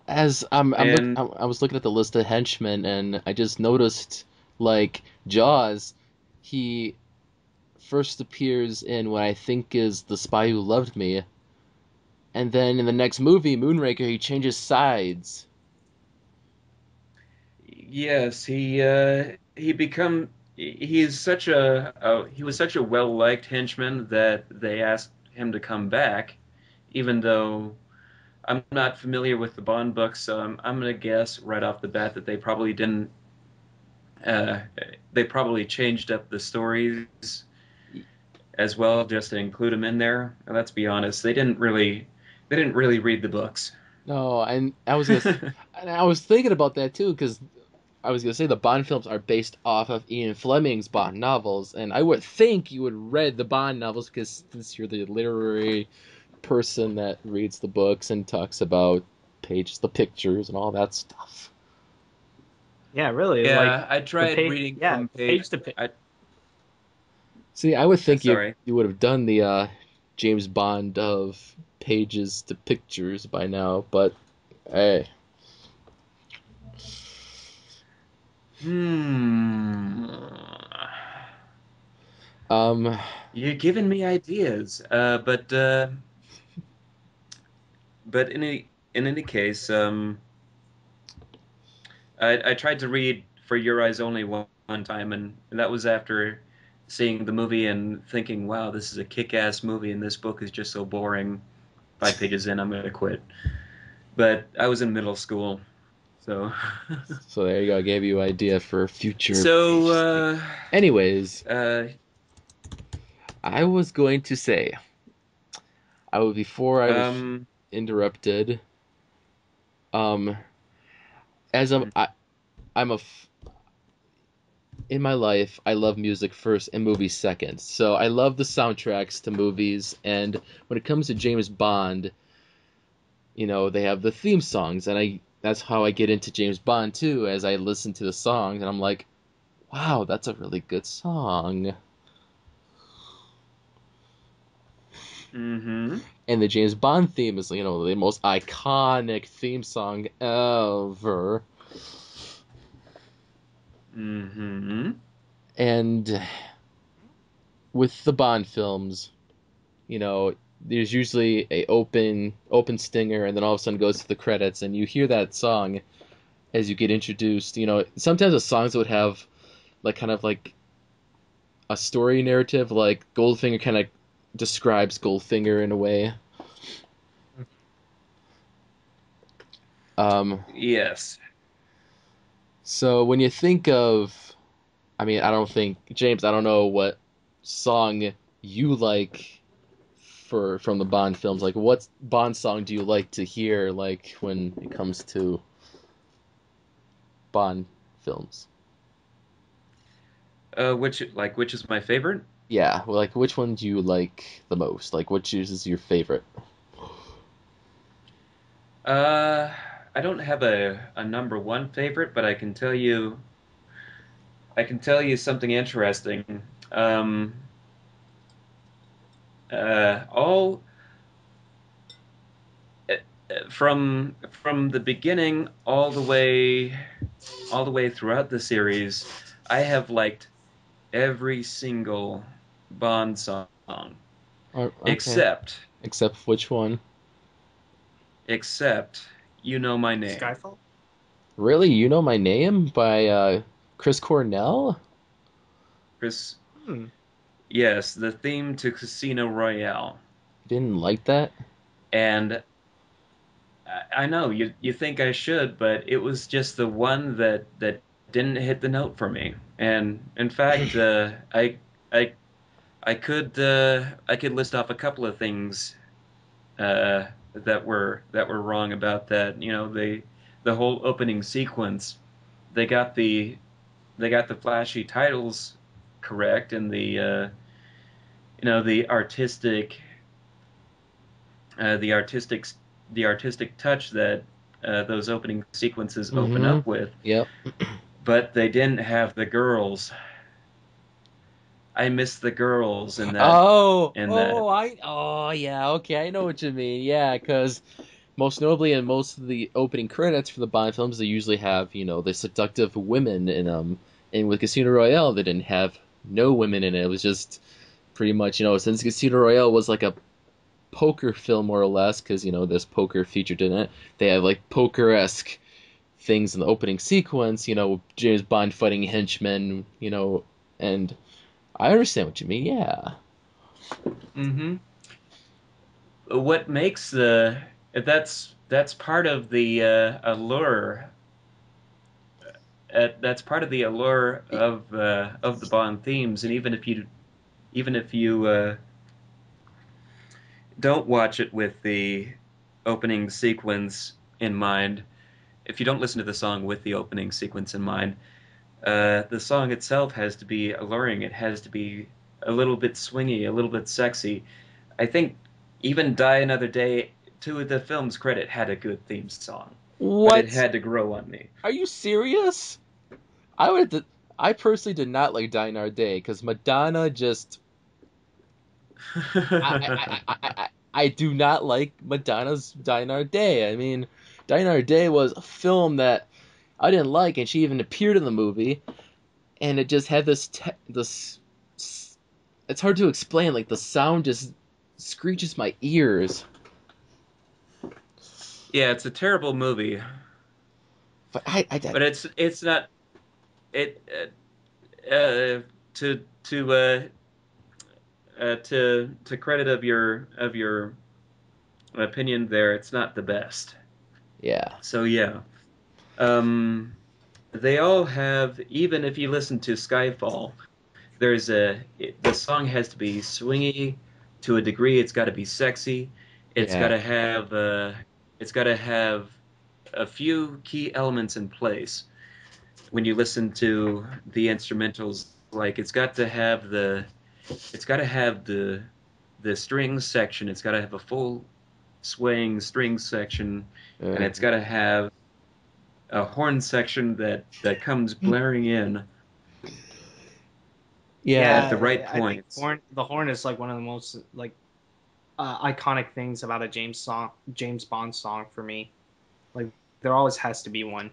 as and I was looking at the list of henchmen, and I just noticed, like Jaws, he first appears in what I think is The Spy Who Loved Me, and then in the next movie, Moonraker, he changes sides. yes, he was such a well-liked henchman that they asked him to come back, even though I'm not familiar with the Bond books, so I'm gonna guess right off the bat that they probably didn't. Uh, they probably changed up the stories as well just to include him in there. And let's be honest, they didn't really read the books. No, and I was thinking about that too, because I was gonna say the Bond films are based off of Ian Fleming's Bond novels, and I would think you would read the Bond novels because since you're the literary person that reads the books and talks about the pictures, and all that stuff. Yeah, really. Yeah, Like I tried page, reading yeah, from page to page. See, I would think Sorry. you would have done the James Bond of pages to pictures by now, but hey. Um, You're giving me ideas, but in any case, I tried to read For Your Eyes Only one time, and that was after seeing the movie and thinking, wow, this is a kick-ass movie, and this book is just so boring. 5 pages in, I'm gonna quit. But I was in middle school, so. so there you go. I gave you an idea for future. So, anyways, uh, I was going to say, before I was interrupted. As in my life, I love music first and movies second. So I love the soundtracks to movies, and when it comes to James Bond, they have the theme songs, and that's how I get into James Bond too, as I listen to the songs, and I'm like, wow, that's a really good song. Mm-hmm. And the James Bond theme is, the most iconic theme song ever. Mm-hmm. And with the Bond films, there's usually a open stinger, and then all of a sudden goes to the credits, and you hear that song as you get introduced. Sometimes the songs would have kind of like a story narrative, like Goldfinger kind of describes Goldfinger in a way. Yes. So when you think of, I don't know what song you like from the Bond films. Like, what Bond song do you like to hear, like, when it comes to Bond films? Which is my favorite? Yeah, well, like, which one do you like the most? Like, which is your favorite? I don't have a number one favorite, but I can tell you something interesting. All from the beginning all the way throughout the series, I have liked every single Bond song, Oh, okay. except which one? You Know My Name. Skyfall? Really? You Know My Name by Chris Cornell? Chris, Hmm. yes, the theme to Casino Royale. Didn't like that? And I know you think I should, but it was just the one that didn't hit the note for me. And in fact, I I could list off a couple of things that were wrong about that. The whole opening sequence, they got the flashy titles correct, and the artistic the artistic the artistic touch that those opening sequences open up with. Yep. But they didn't have the girls. I miss the girls in that. Yeah, okay, I know what you mean. Yeah, because most notably in most of the opening credits for the Bond films, they usually have, the seductive women in them. And with Casino Royale, they didn't have no women in it. It was just pretty much, since Casino Royale was like a poker film more or less, because, there's poker featured in it, they have like poker-esque things in the opening sequence, James Bond fighting henchmen, and I understand what you mean, yeah. Mm-hmm. What makes that's part of the allure. That's part of the allure of the Bond themes, and even if you don't watch it with the opening sequence in mind, if you don't listen to the song with the opening sequence in mind, the song itself has to be alluring. It has to be a little bit swingy, a little bit sexy. I think even Die Another Day, to the film's credit, had a good theme song. What? But it had to grow on me. Are you serious? I personally did not like Die Another Day because Madonna just. I do not like Madonna's Die Another Day. I mean, Die Another Day was a film that I didn't like, and she even appeared in the movie, and it just had this. It's hard to explain. Like, the sound just screeches my ears. Yeah, it's a terrible movie. But But it's not it to credit of your opinion there, it's not the best. Yeah. So yeah. They all have, even if you listen to Skyfall, the song has to be swingy to a degree. It's got to be sexy. It's Yeah. got to have a few key elements in place. when you listen to the instrumentals, like it's got to have the string section. It's got to have a full swaying string section, and it's got to have a horn section that comes blaring in at the right points. I think the horn is like one of the most like iconic things about a James Bond song for me. Like there always has to be one.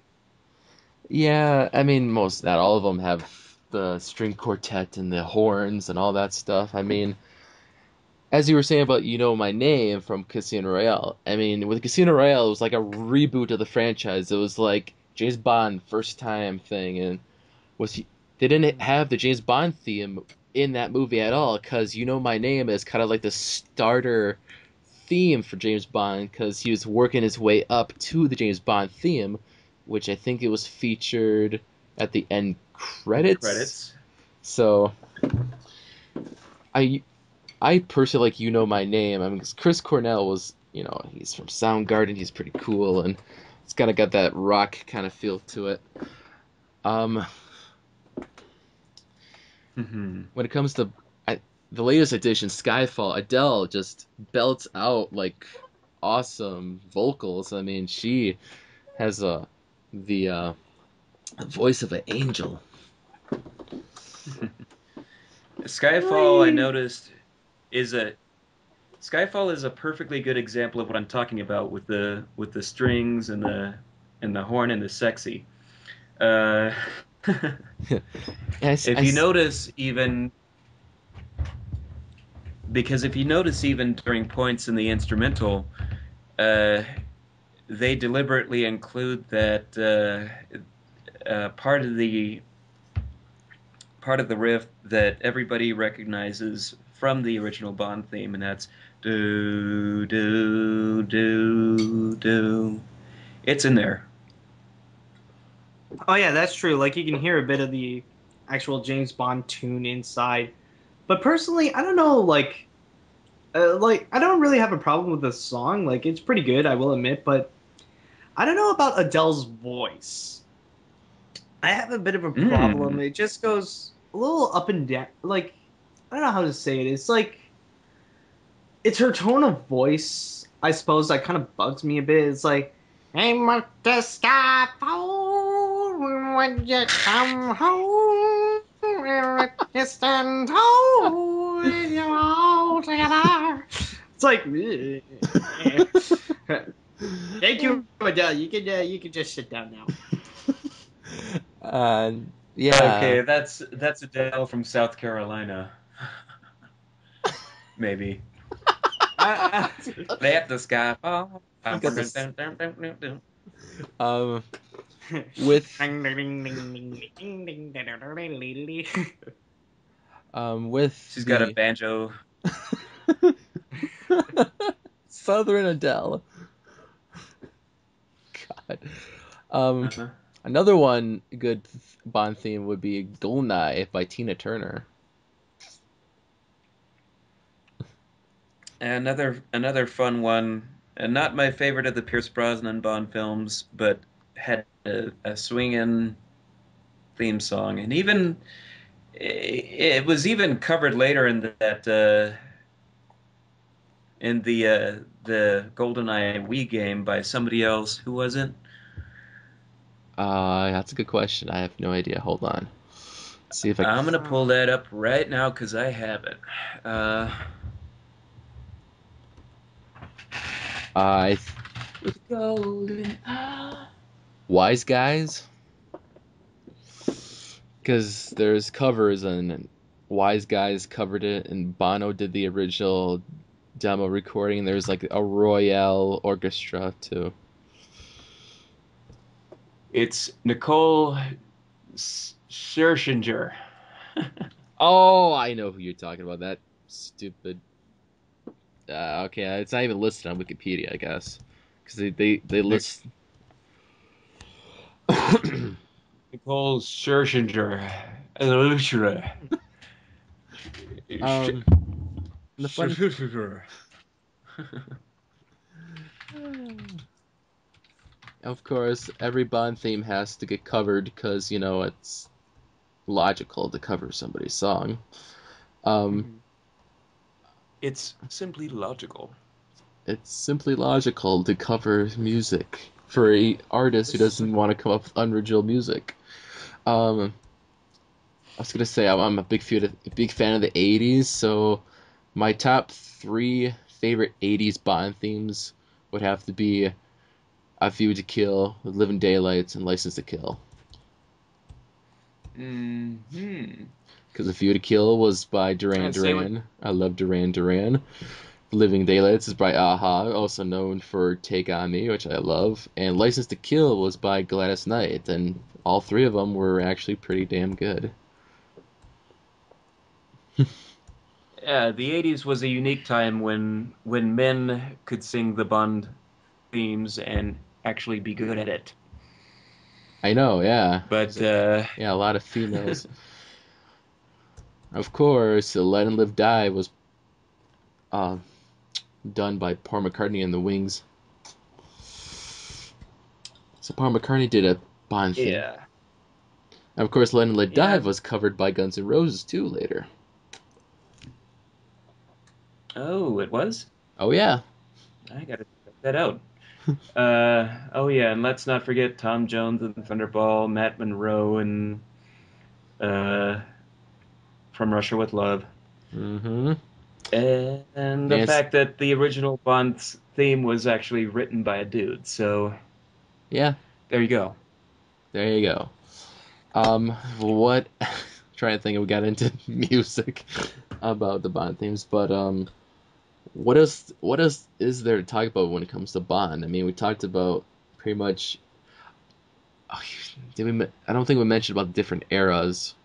Yeah, I mean, not all of them have the string quartet and the horns and all that stuff. I mean, as you were saying about You Know My Name from Casino Royale, I mean, with Casino Royale, it was like a reboot of the franchise. It was like James Bond first time thing, and they didn't have the James Bond theme in that movie at all, because You Know My Name is kind of like the starter theme for James Bond, because he was working his way up to the James Bond theme, which I think it was featured at the end credits. So I personally like You Know My Name. I mean, 'cause Chris Cornell was, he's from Soundgarden. He's pretty cool, and it's kind of got that rock kind of feel to it. When it comes to the latest edition, Skyfall, Adele just belts out like awesome vocals. I mean, she has the voice of an angel. Skyfall, I noticed, Skyfall is a perfectly good example of what I'm talking about with the strings and the horn and the sexy. If you notice even during points in the instrumental, they deliberately include that part of the riff that everybody recognizes from the original Bond theme, and that's do do do do. It's in there. Oh yeah, that's true. Like you can hear a bit of the actual James Bond tune inside. But personally, I don't know. Like I don't really have a problem with the song. Like it's pretty good, I will admit. But I don't know about Adele's voice. I have a bit of a problem. It just goes a little up and down. Like I don't know how to say it. It's like it's her tone of voice, I suppose, that kind of bugs me a bit. It's like, I'm at the sky phone when you come home. We're at distant home with you all together. It's like, thank you, Adele. You can just sit down now. Yeah. Okay, that's Adele from South Carolina. Maybe. They have the sky. With she's got a banjo. Southern Adele. God. Another one good Bond theme would be Goldeneye by Tina Turner. Another fun one, and not my favorite of the Pierce Brosnan Bond films, but had a swinging theme song, and even it was even covered later in the GoldenEye Wii game by somebody else. Who was it? That's a good question. I have no idea. Hold on. Let's see if I'm gonna pull that up right now because I have it. With golden Wise Guys, because there's covers and Wise Guys covered it, and Bono did the original demo recording. There's like a Royale orchestra too. It's Nicole Scherzinger. Oh, I know who you're talking about. That stupid. Okay, it's not even listed on Wikipedia, I guess, because they list. Nicole Scherzinger. The funny. Of course, every Bond theme has to get covered because, you know, it's logical to cover somebody's song. It's simply logical. It's simply logical to cover music for a artist who doesn't want to come up with unoriginal music. I was gonna say I'm a big fan of the '80s, so my top 3 favorite '80s Bond themes would have to be "A View to Kill," "Living Daylights," and "License to Kill." Because "A View to Kill" was by Duran Duran. I love Duran Duran. "Living Daylights" is by Aha, also known for "Take On Me," which I love. And "License to Kill" was by Gladys Knight, and all 3 of them were actually pretty damn good. Yeah, the 80s was a unique time when men could sing the Bond themes and actually be good at it. I know, yeah. But, yeah, a lot of females. Of course, "Let 'Em Live Die" was done by Paul McCartney and the Wings. So Paul McCartney did a Bond theme. yeah. And of course, "Let 'Em Live Die" was covered by Guns N' Roses too later. Oh, it was? Oh yeah. I gotta check that out. Oh yeah, and let's not forget Tom Jones and Thunderball, Matt Monroe, and From Russia with Love. Mm-hmm. And the fact that the original Bond's theme was actually written by a dude, so yeah, there you go. There you go. What? Trying to think if we got into music about the Bond themes, but what else is there to talk about when it comes to Bond? I mean, we talked about pretty much. I don't think we mentioned about the different eras,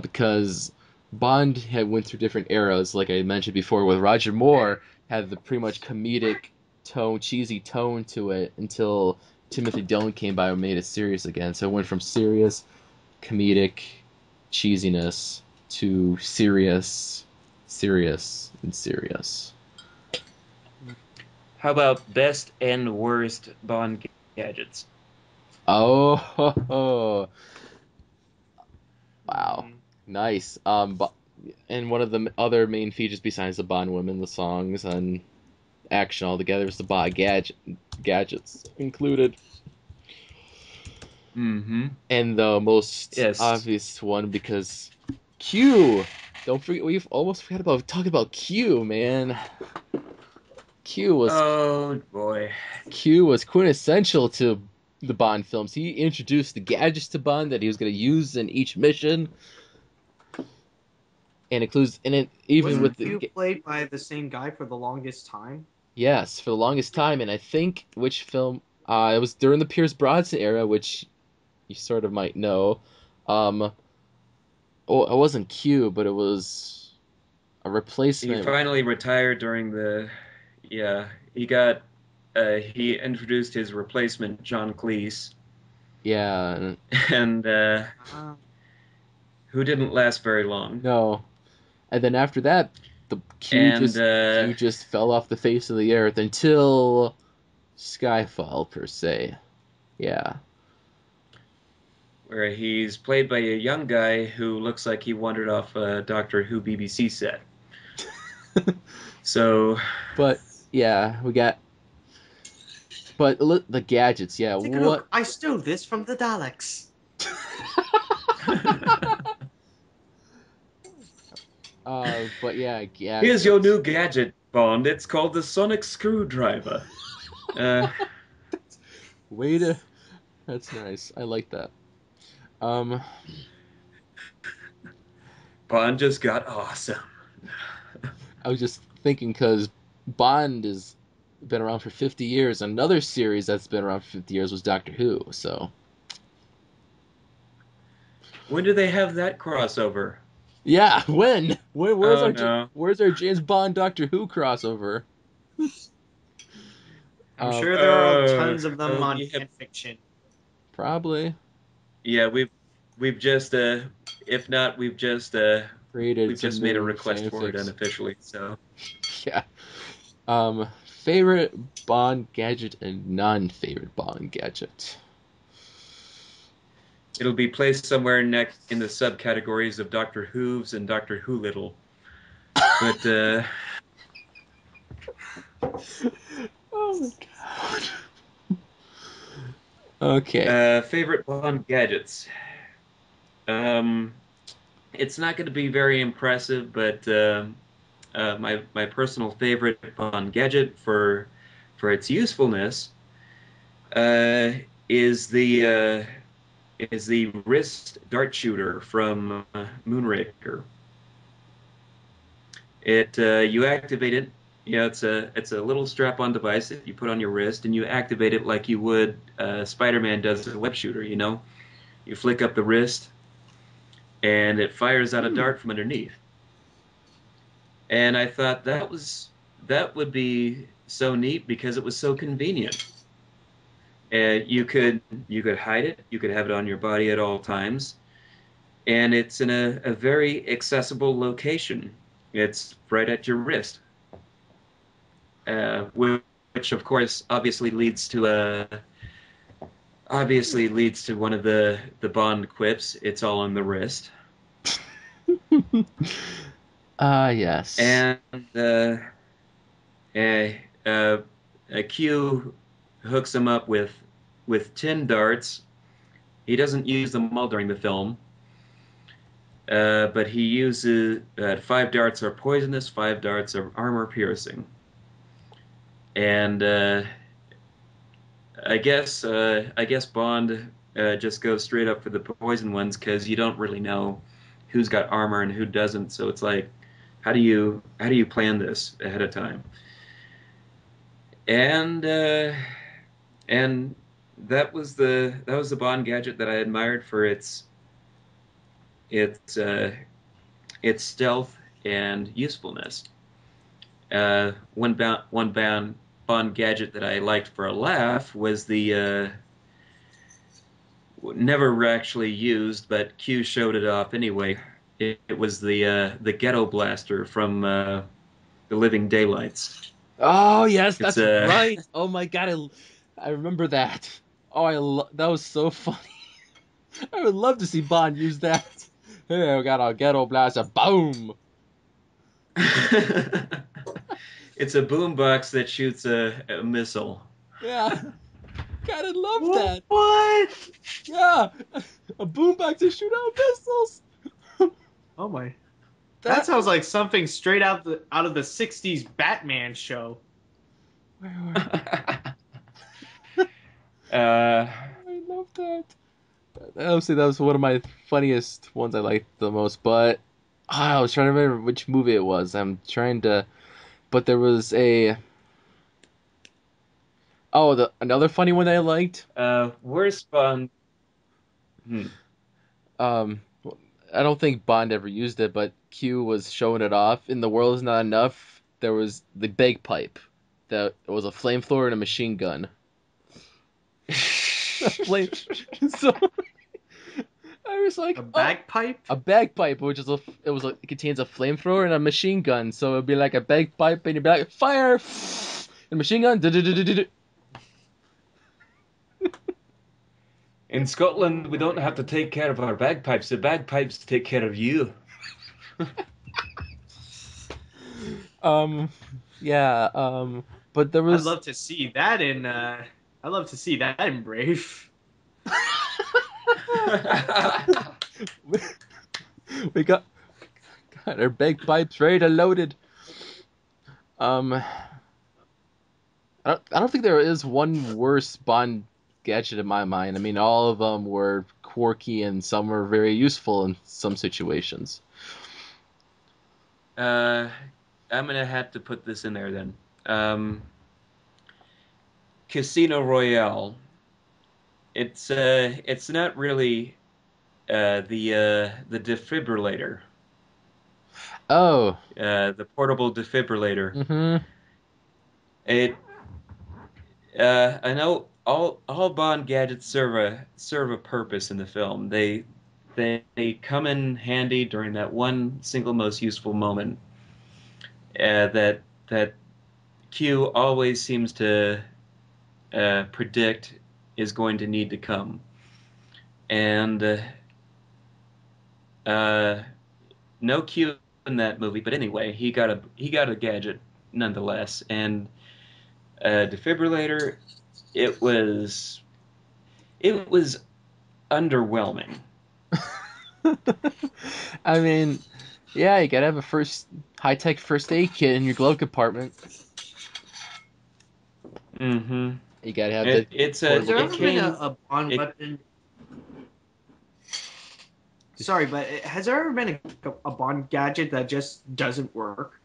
because Bond had went through different eras, like I mentioned before. With Roger Moore, had the pretty much comedic tone, cheesy tone to it until Timothy Dillon came by and made it serious again. So it went from serious, comedic cheesiness to serious, and serious. How about best and worst Bond gadgets? Oh, wow, nice. And one of the other main features besides the Bond women, the songs and action altogether, is the Bond gadgets included. Mm-hmm. And the most obvious one, because Q. Don't forget, we've almost forgot about talking about Q, man. Q was. Oh boy. Q was quintessential to the Bond films. He introduced the gadgets to Bond that he was going to use in each mission, and includes in it even with Q played by the same guy for the longest time? Yes, for the longest time, and I think which film it was during the Pierce Brosnan era, which you sort of might know. It wasn't Q, but it was a replacement. He finally retired during the. Yeah, he got. He introduced his replacement, John Cleese. Yeah. And who didn't last very long. No. And then after that, the Q just fell off the face of the earth until Skyfall, per se. Yeah. Where he's played by a young guy who looks like he wandered off a Doctor Who BBC set. So. But yeah, we got. But look, the gadgets, yeah. Look, I stole this from the Daleks. But yeah, gadgets. Here's your new gadget, Bond. It's called the sonic screwdriver. That's nice. I like that. Bond just got awesome. I was just thinking, because Bond has been around for 50 years. Another series that's been around for 50 years was Doctor Who, so. When do they have that crossover? Yeah, when? Where's our James Bond Doctor Who crossover? I'm sure there are tons of them on fanfiction. Probably. Yeah, we've just if not, we've just made a request for it unofficially. So yeah. favorite Bond gadget and non-favorite Bond gadget. It'll be placed somewhere next in the subcategories of Doctor Who's and Doctor Wholittle. But Oh my god. Okay. favorite Bond gadgets. It's not going to be very impressive, but my personal favorite Bond gadget for its usefulness is the wrist dart shooter from Moonraker. You activate it. It's a little strap-on device that you put on your wrist, and you activate it like you would Spider-Man does a web shooter. You flick up the wrist, and it fires out a dart from underneath. And I thought that would be so neat because it was so convenient. You could hide it. You could have it on your body at all times, and it's in a very accessible location. It's right at your wrist, which of course obviously leads to one of the Bond quips. It's all on the wrist. Yes. And a Q hooks him up with 10 darts. He doesn't use them all during the film, but he uses 5 darts are poisonous, 5 darts are armor piercing, and I guess Bond just goes straight up for the poison ones because you don't really know who's got armor and who doesn't. So it's like, how do you plan this ahead of time? And that was the Bond gadget that I admired for its stealth and usefulness. One Bond gadget that I liked for a laugh was the never actually used, but Q showed it off anyway. It was the ghetto blaster from The Living Daylights. Oh yes, that's right. Oh my god, I remember that. Oh, that was so funny. I would love to see Bond use that. Hey, I got a ghetto blaster. Boom. It's a boombox that shoots a missile. Yeah. God, I love that. What? Yeah. A boombox to shoot out missiles. Oh my. That sounds like something straight out of the 60s Batman show. I love that. Obviously, that was one of my funniest ones I liked the most, but I was trying to remember which movie it was. But there was another funny one that I liked. Worst Bond. I don't think Bond ever used it, but Q was showing it off. In The World Is Not Enough, there was the bagpipe. That was a flamethrower and a machine gun. So I was like, a bagpipe? A bagpipe, which is it contains a flamethrower and a machine gun. So it'd be like a bagpipe, and you'd be like, fire, and machine gun. In Scotland, we don't have to take care of our bagpipes. The bagpipes take care of you. But there was. I'd love to see that in Brave. we got our bagpipes ready to loaded. I don't think there is one worse Bond gadget in my mind. I mean, all of them were quirky and some were very useful in some situations. I'm gonna have to put this in there then. Casino Royale. It's not really the defibrillator. Oh. The portable defibrillator. Mm-hmm. I know all Bond gadgets serve a purpose in the film. They come in handy during that one single most useful moment that Q always seems to predict is going to need to come. And no Q in that movie, but anyway, he got a gadget nonetheless. And defibrillator, it was underwhelming. I mean, yeah, you gotta have a high-tech first aid kit in your glove compartment. Mm-hmm. You gotta have Has there ever been came- a Bond weapon? Sorry, but has there ever been a Bond gadget that just doesn't work?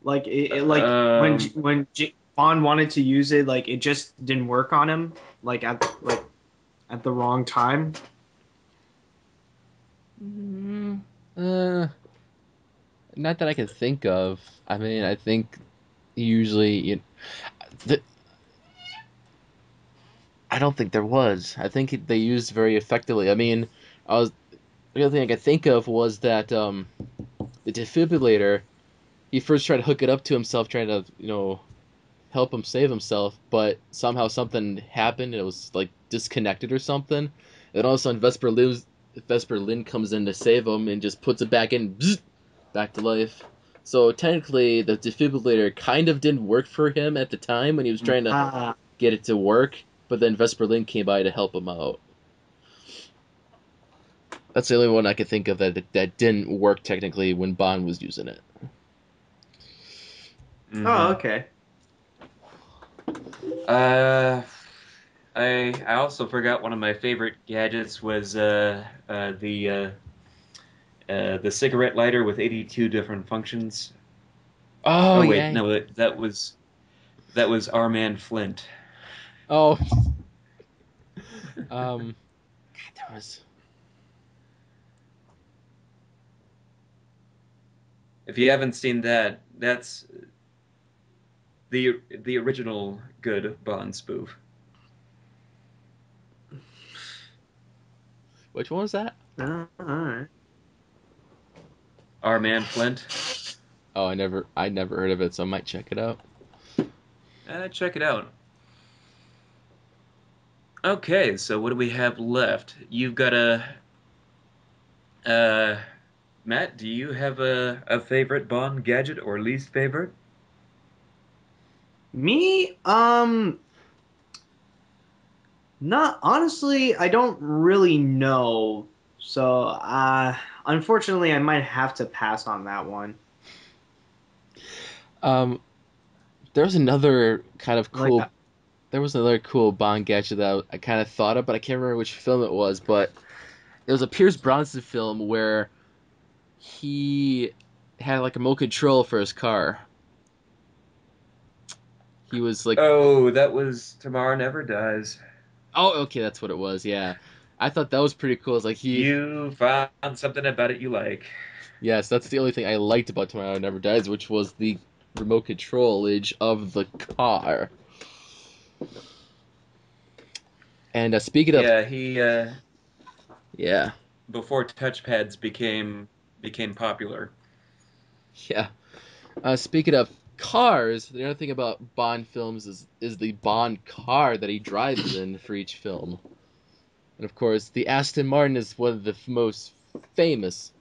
Like when Bond wanted to use it, like it just didn't work on him, like at the wrong time. Not that I can think of. I mean, I think usually I don't think there was. I think they used very effectively. I mean, the other thing I could think of was that the defibrillator. He first tried to hook it up to himself, trying to help him save himself, but somehow something happened. And it was like disconnected or something. And all of a sudden, Vesper Lynn comes in to save him and just puts it back in, back to life. So technically, the defibrillator kind of didn't work for him at the time when he was trying to get it to work. But then Vesper Lynn came by to help him out. That's the only one I could think of that didn't work technically when Bond was using it. Mm-hmm. Oh, okay. I also forgot one of my favorite gadgets was the cigarette lighter with 82 different functions. Oh wait, yeah. no, that was our man Flint. Oh. God, there was. If you haven't seen that, that's the original good Bond spoof. Which one was that? All right. Our man Flint. Oh, I never heard of it, so I might check it out. Check it out. Okay, so what do we have left? You've got Matt, do you have a favorite Bond gadget or least favorite? Me, not honestly. I don't really know. So, unfortunately, I might have to pass on that one. There's another kind of cool. Like, There was another cool Bond gadget that I kind of thought of, but I can't remember which film it was. But it was a Pierce Brosnan film where he had like a remote control for his car. He was like, Oh, that was Tomorrow Never Dies. oh, okay, that's what it was. Yeah, I thought that was pretty cool. It's like You found something about it you like. yes, that's the only thing I liked about Tomorrow Never Dies, which was the remote controlage of the car. And speaking of, yeah, Before touchpads became popular. yeah. Speaking of cars, the other thing about Bond films is the Bond car that he drives in for each film. And of course, the Aston Martin is one of the most famous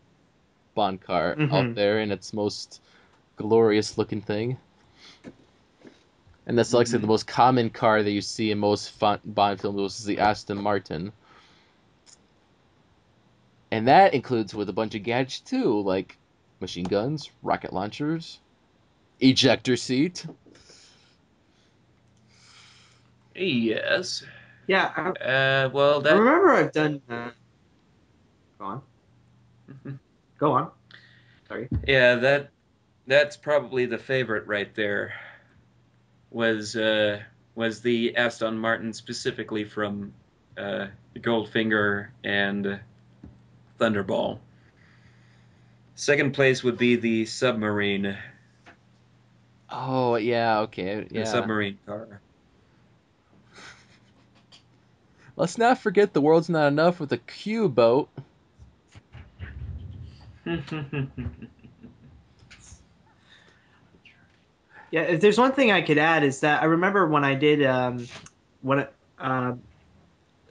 Bond car out there, and its most glorious looking thing. And that's like I said, the most common car that you see in most Bond films is the Aston Martin. And that includes with a bunch of gadgets too, like machine guns, rocket launchers, ejector seat. Yes. yeah. Well, I that. remember I've done. Go on. Go on. Sorry. Yeah, that's probably the favorite right there. Was the Aston Martin specifically from Goldfinger and Thunderball. Second place would be the submarine. Oh yeah, okay, yeah. The submarine car. Let's not forget the world's not enough with a Q boat. Yeah, if there's one thing I could add is that I remember when I did when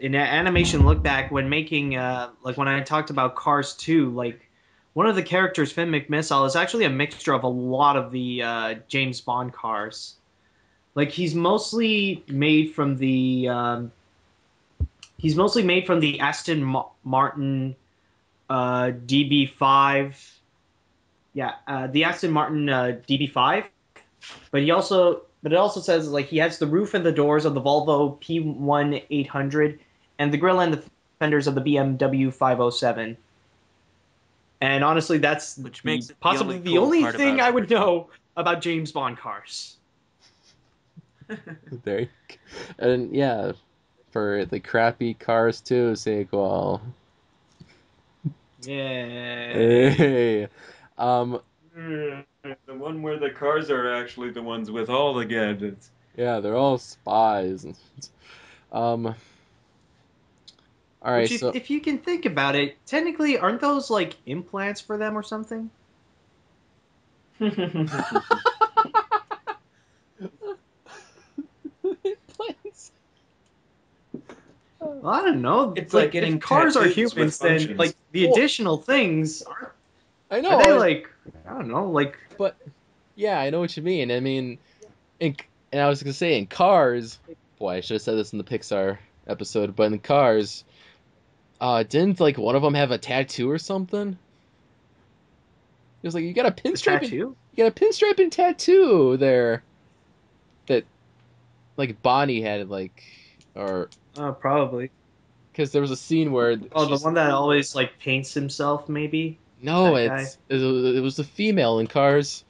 in animation look back when making like when I talked about Cars 2, like one of the characters, Finn McMissile, is actually a mixture of a lot of the James Bond cars. Like he's mostly made from the Aston Martin DB5. Yeah, the Aston Martin DB5. But it also says like he has the roof and the doors of the Volvo P1800 and the grille and the fenders of the BMW 507. And honestly, that's Which makes it possibly the cool only part thing about I would know about James Bond cars. There. And yeah, for the crappy Cars 2 sequel. Yeah. Hey. The one where the cars are actually the ones with all the gadgets. Yeah, they're all spies. All right, Which, so if you can think about it, technically, aren't those like implants for them or something? plans. Well, I don't know. It's like getting if cars are tattoos with humans, then functions. like the additional things I know. are they like I don't know, like But yeah, I know what you mean. I mean, and I was gonna say in Cars. Boy, I should have said this in the Pixar episode. But in Cars, didn't like one of them have a tattoo or something? It was like you got a pinstripe. tattoo? You got a pinstriping tattoo there. That like Bonnie had like, or Probably. because there was a scene where Oh, the one that always like paints himself, maybe. no, that it was the female in Cars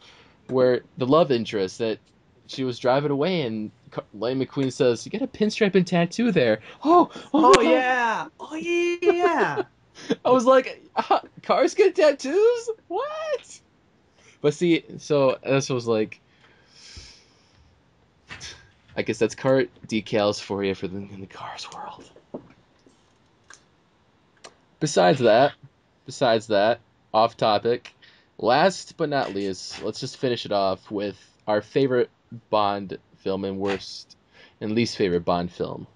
where the love interest that she was driving away and Lightning McQueen says, "You got a pinstriping tattoo there." Oh my God. Yeah. Oh yeah. I was like, cars get tattoos? What? But see, so this was like, I guess that's car decals for you for in the Cars world. Besides that, off topic. Last but not least, let's just finish it off with our favorite Bond film and worst and least favorite Bond film.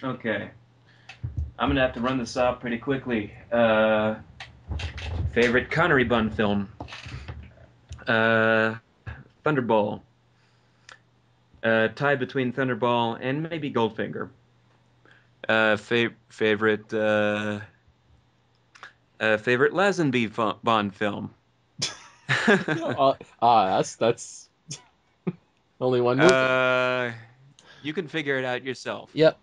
Okay. I'm gonna have to run this off pretty quickly. Favorite Connery Bond film? Thunderball. Tie between Thunderball and maybe Goldfinger. Favorite Lazenby Bond film. That's only one movie. You can figure it out yourself. Yep.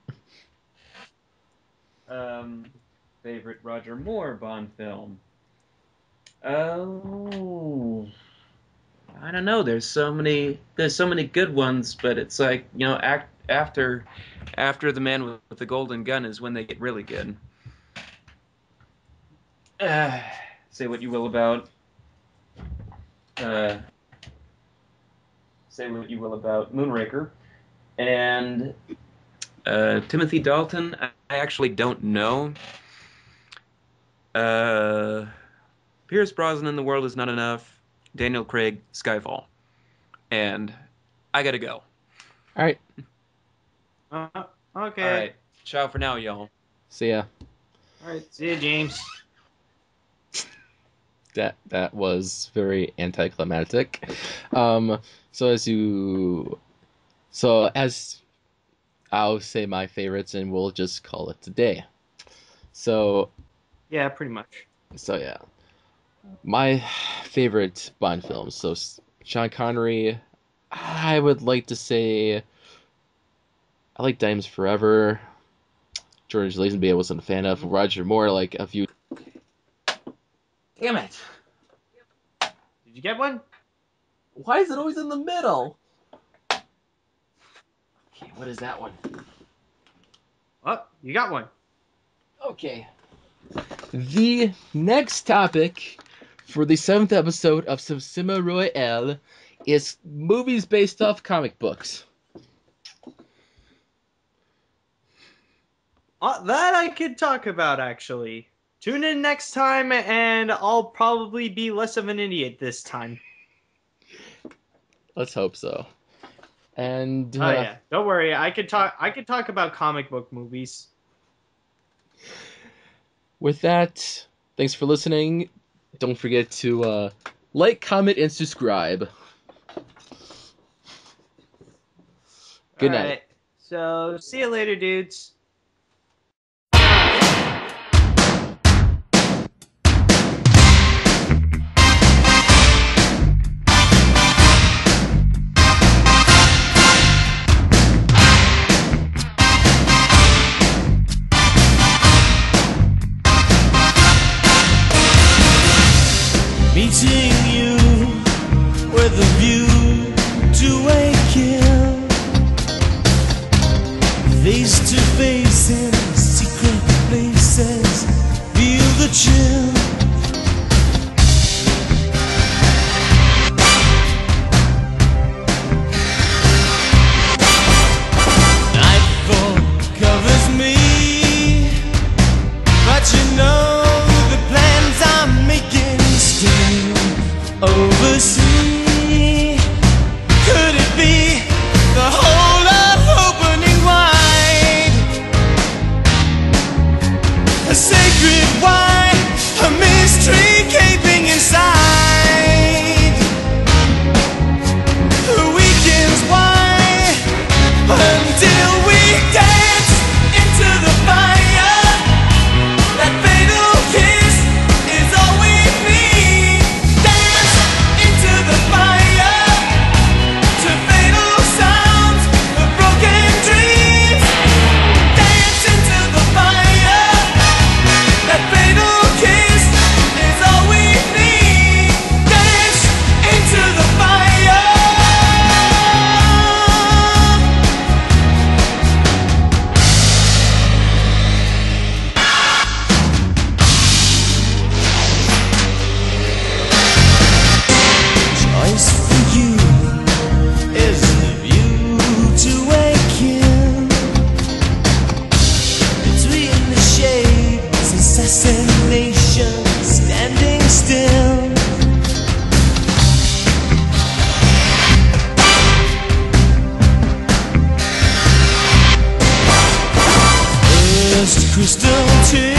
Favorite Roger Moore Bond film. Oh, I don't know. There's so many good ones, but it's like, you know, after The Man with the Golden Gun is when they get really good. Say what you will about Moonraker and Timothy Dalton. I actually don't know. Pierce Brosnan, The World Is Not Enough. Daniel Craig, Skyfall. And I gotta go. Okay. All right. Ciao for now, y'all. See ya. All right. See you, James. That was very anticlimactic. So as I'll say my favorites and we'll just call it today. So Yeah, pretty much. So yeah, my favorite Bond films. So Sean Connery, I would like to say I like Diamonds Forever. George Lazenby I wasn't a fan of. Roger Moore, like a few. Damn it! Did you get one? Why is it always in the middle? Okay, what is that one? Oh, you got one. Okay. The next topic for the 7th episode of Cinema Royale is movies based off comic books. That I could talk about, actually. Tune in next time, and I'll probably be less of an idiot this time. Let's hope so. And Oh yeah, don't worry. I could talk about comic book movies. With that, thanks for listening. Don't forget to like, comment, and subscribe. Good night. Alright, so see you later, dudes. Meeting you with a view to a kill, face to face in secret places, feel the chill. Nightfall covers me, but you know the plans I'm making still oversee. Could it be the whole lot opening wide? A sacred wine, a mystery gaping inside. The weekends why until we dance into the fire. That fatal kiss is all we need. Dance into the fire to fatal sounds of broken dreams. Dance into the fire. That fatal kiss is all we need. Dance into the fire. Choice for you is the view to a kill. Between the shades, assassination, standing still. First crystal tear.